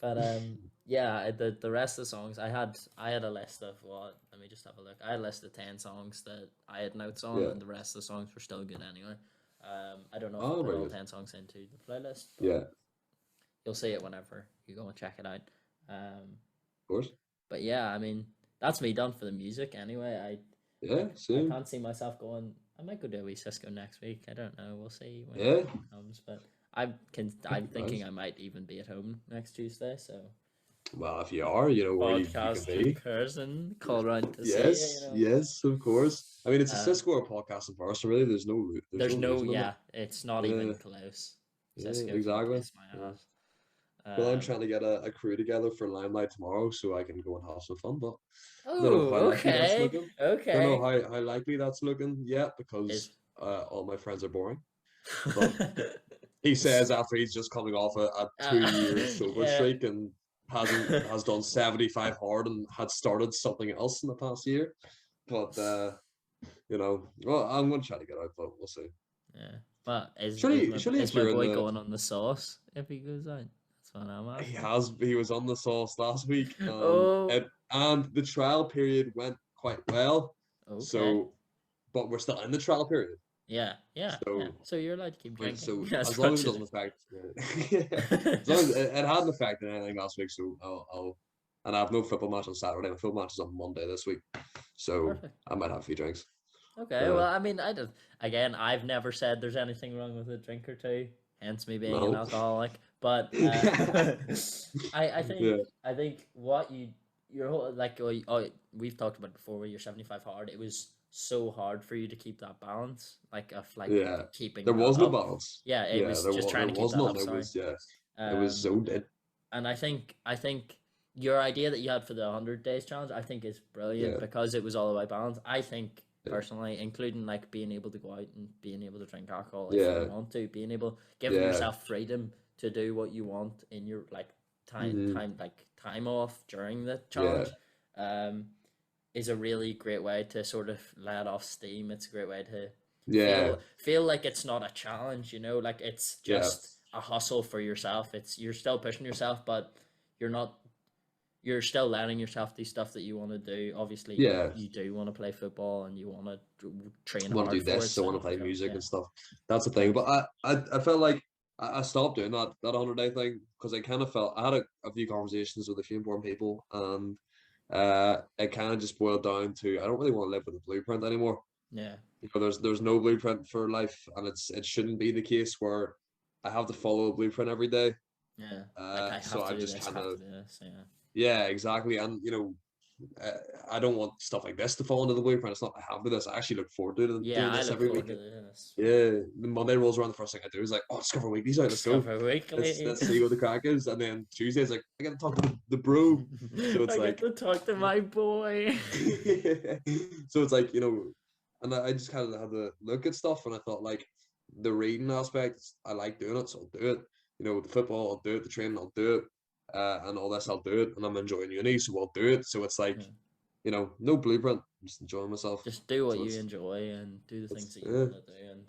But yeah, the rest of the songs I had a list of what. Let me just have a look. I had a list of 10 songs that I had notes on, Yeah. and the rest of the songs were still good anyway. I don't know if I Oh, put very all good. 10 songs into the playlist, but Yeah, you'll see it whenever you go and check it out. of course. But yeah, I mean that's me done for the music anyway. Yeah, I same. can't see myself going. I might go to a wee Cisco next week. I don't know. We'll see when Yeah, it comes. But I'm thinking nice. I might even be at home next Tuesday. So Well, if you are, where you can podcast in be. person, call around to see you. You Yes, know. yes, of course. I mean, it's a Um, Cisco or podcast in person, really. There's no there's no, losing on yeah, it's not it. even close. Yeah, Cisco can exactly. kiss my Yeah. ass. Well, I'm Um, trying to get a crew together for Limelight tomorrow so I can go and have some fun, but I don't know how oh, likely that's okay, looking. Don't know okay. how likely that's looking yet Is because all my friends are boring. But he says after he's just coming off a 2 year sober yeah. streak and has done 75 hard and had started something else in the past year. But well, I'm gonna try to get out, but we'll see. Yeah. But Surely is if my you're in boy the going on the sauce if he goes out? That's what I'm asking. he was on the sauce last week, Oh, and the trial period went quite well. okay. So, but we're still in the trial period. Yeah, yeah, yeah. So, So you're allowed to keep drinking so as as long as much it as doesn't affect, as long as it hadn't affected anything last week, so I'll and I have no football match on Saturday. My football match is on Monday this week, so perfect. I might have a few drinks. Okay, But well, I mean, I don't. Again, I've never said there's anything wrong with a drink or two, hence me being an no, alcoholic. But yeah, I think what your whole like we've talked about before where you're 75 hard. It was so hard for you to keep that balance, like of like yeah. keeping There that was no up. balance. Yeah, it Yeah, was just trying there to keep was that none. up. Sorry. It was Um, so dead. and I think your idea that you had for the 100 days challenge, I think is brilliant Yeah, because it was all about balance. I think yeah, personally, including like being able to go out and being able to drink alcohol if you yeah, want to, giving yeah. yourself freedom to do what you want in your like Hmm. time off during the Yeah, challenge, um, is a really great way to sort of let off steam. It's a great way to yeah, feel like it's not a challenge, like it's yeah, just a hustle for yourself. It's you're still pushing yourself, but you're not you're still letting yourself do stuff that you want to do. Obviously, yeah. you do want to play football and you want to train I want to hard do for it. this. I So want to play music yeah, and stuff. That's the thing. But focus. I felt like I stopped doing that 100 day thing because I kind of felt I had a few conversations with a few important people, and it kind of just boiled down to I don't really want to live with a blueprint anymore. Yeah, There's no blueprint for life, and it shouldn't be the case where I have to follow a blueprint every day. yeah. Like I So have to I've do just this, kind have to of do this. Yeah, yeah, exactly, and uh, I don't want stuff like this to fall into the blueprint. It's not I have to do this. I actually look forward to yeah. doing I this look every forward week. to doing this. Yeah, the Monday rolls around. The first thing I do is like, oh, Discover Weekly's out. Let's go. Discover Weekly. Let's see what the crack is. And then Tuesday's like, I gotta talk to the bro. So it's I get like, to talk to my boy. so it's like and I just kind of had to look at stuff, and I thought like the reading aspect, I like doing it, so I'll do it. The football, I'll do it. The training, I'll do it. And all this, I'll do it. And I'm enjoying uni, so I'll do it. So it's like, Yeah. no blueprint. I'm just enjoying myself. Just do what So you enjoy and do the things that you yeah, want to do, and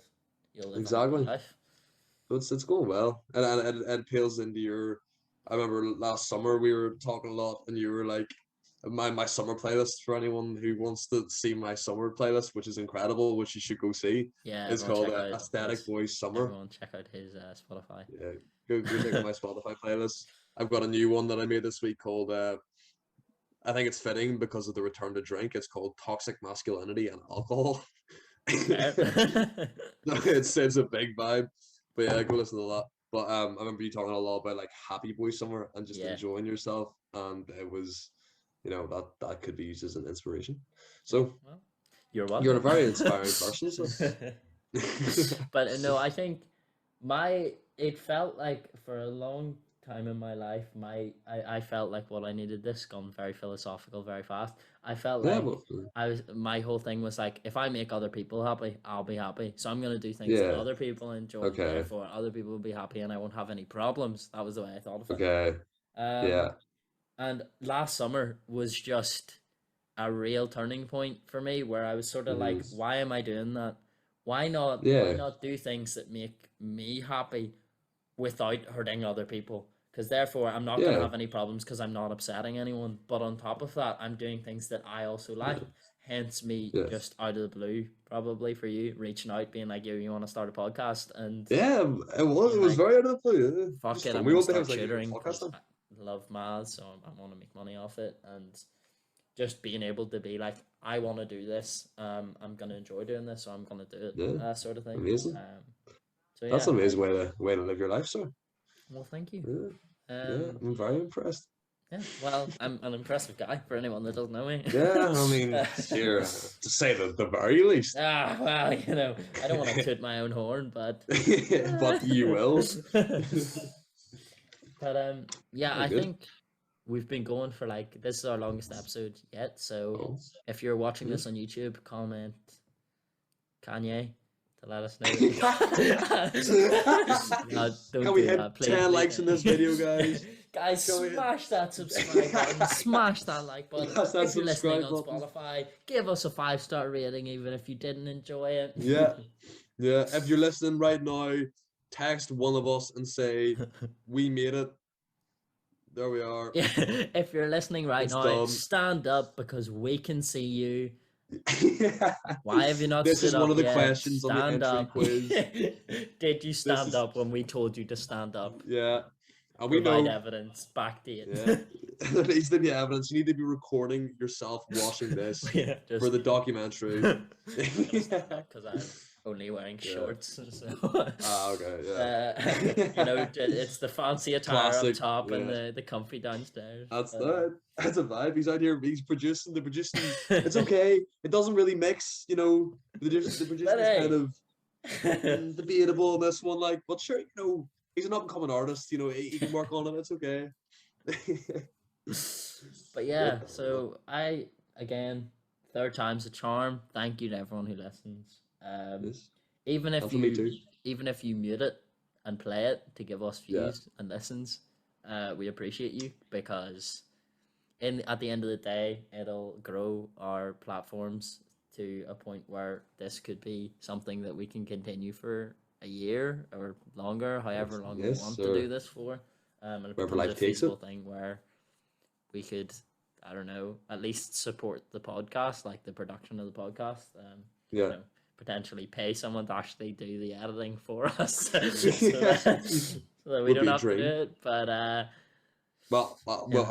you'll live a happy exactly. life. So it's going well, and it appeals into your. I remember last summer we were talking a lot, and you were like, my summer playlist for anyone who wants to see my summer playlist, which is incredible, which you should go see. Yeah, It's everyone called check out Aesthetic his Boys Summer. everyone check out his Spotify. Yeah, go check out my Spotify playlist. I've got a new one that I made this week called. I think it's fitting because of the return to drink. It's called Toxic Masculinity and Alcohol. Okay. It's a big vibe, but yeah, go listen to that. But I remember you talking a lot about like Happy Boy Summer and just Yeah. enjoying yourself, and it was, that could be used as an inspiration. Yeah. So Well, you're you're a welcome. very inspiring person. So But no, I think it felt like for a long time in my life, I felt like what I needed. This gone very philosophical very fast. I felt yeah, like but my whole thing was like, if I make other people happy, I'll be happy. So I'm gonna do things that yeah, other people enjoy. okay, Therefore, other people will be happy, and I won't have any problems. That was the way I thought of it. okay, Um, yeah, and last summer was just a real turning point for me where I was sort of like, mhm, why am I doing that? Why yeah, not do things that make me happy without hurting other people? because therefore I'm not going to have any problems because I'm not upsetting anyone. But on top of that, I'm doing things that I also like. Hence me just out of the blue, probably for you, reaching out, being like, yo, you want to start a podcast? And it was very out of the blue. Fuck it, I'm going to start tutoring because I love maths, so I want to make money off it. And just being able to be like, I want to do this, I'm going to enjoy doing this, so I'm going to do it, sort of thing. Amazing. So that's an amazing way to live your life, sir. Well, thank you. I'm very impressed. Yeah, well, I'm an impressive guy for anyone that doesn't know me. Yeah, I mean, here, to say the very least. Well, you know, I don't want to toot my own horn, but... but you will. But, yeah, I think we've been going for, like, this is our longest episode yet, so if you're watching this on YouTube, comment Kanye to let us know. No, Can we hit 10 likes in this video, guys? Guys, smash that subscribe button, smash that like button. If you're listening on Spotify, give us a 5-star rating even if you didn't enjoy it. Yeah. If you're listening right now, text one of us and say, we made it. There we are. If you're listening right now, stand up because we can see you. Why have you not this stood is up one of the yet? questions Stand on the entry up. quiz. Did you stand up when we told you to stand up? Yeah. And we Provide know evidence. Backdate. Yeah. There needs to be evidence. You need to be recording yourself washing this for the documentary. Because I'm only wearing shorts. So. Okay. You know, it's the fancy attire up top and the comfy downstairs. That's a vibe. He's out here. He's producing. The producing. It's okay. It doesn't really mix. You know, the producing is kind of debatable in this one. Like, but sure, you know. He's an up-and-coming artist, you know, he can work on it, it's okay. But yeah, so again, third time's a charm. Thank you to everyone who listens. Even if you mute it and play it to give us views and listens, we appreciate you because at the end of the day, it'll grow our platforms to a point where this could be something that we can continue for a year or longer, however long we want to do this for. And it becomes a feasible thing where we could, I don't know, at least support the podcast, like the production of the podcast. You know, potentially pay someone to actually do the editing for us, so that we don't have to do it. But well,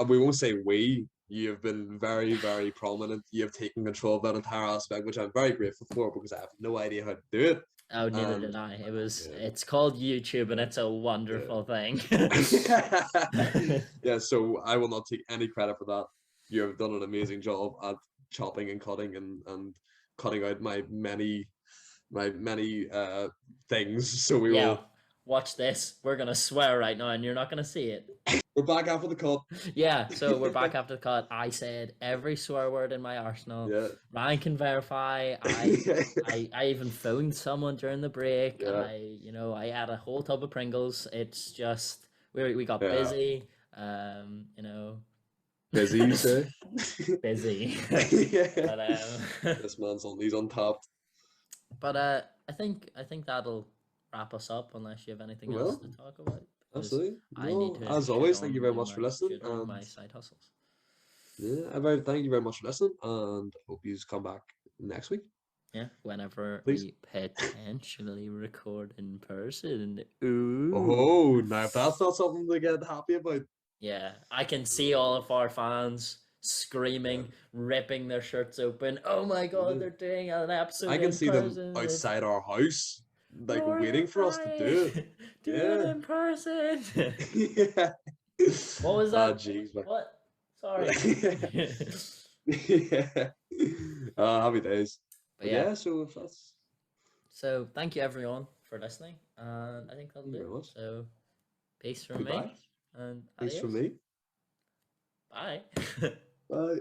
we won't say we. You have been very, very prominent. You have taken control of that entire aspect, which I'm very grateful for because I have no idea how to do it. Oh, neither did I. It's called YouTube, and it's a wonderful thing. So I will not take any credit for that. You have done an amazing job at chopping and cutting and cutting out my many things. So we will watch this. We're gonna swear right now, and you're not gonna see it. We're back after the cut. Yeah, so we're back after the cut. I said every swear word in my arsenal. Yeah. Ryan can verify. I even phoned someone during the break. Yeah. I had a whole tub of Pringles. It's just we got busy. Busy, you say? Busy. But, this man's he's untapped. But I think that'll wrap us up unless you have anything else to talk about. Absolutely. As always, thank you very much for listening. And my side hustles. Yeah, thank you very much for listening, and hope you come back next week. Yeah, whenever we potentially record in person. Ooh. Oh, now if that's not something to get happy about. Yeah, I can see all of our fans screaming, ripping their shirts open. Oh my god, they're doing an episode. I can see them outside our house. Like waiting for us to do it. Do it in person. Yeah. What was that? Jeez, what? Sorry. Happy days. But yeah, so if that's. So thank you everyone for listening, and I think that'll do it. So peace from me, and peace from me. Bye. Bye.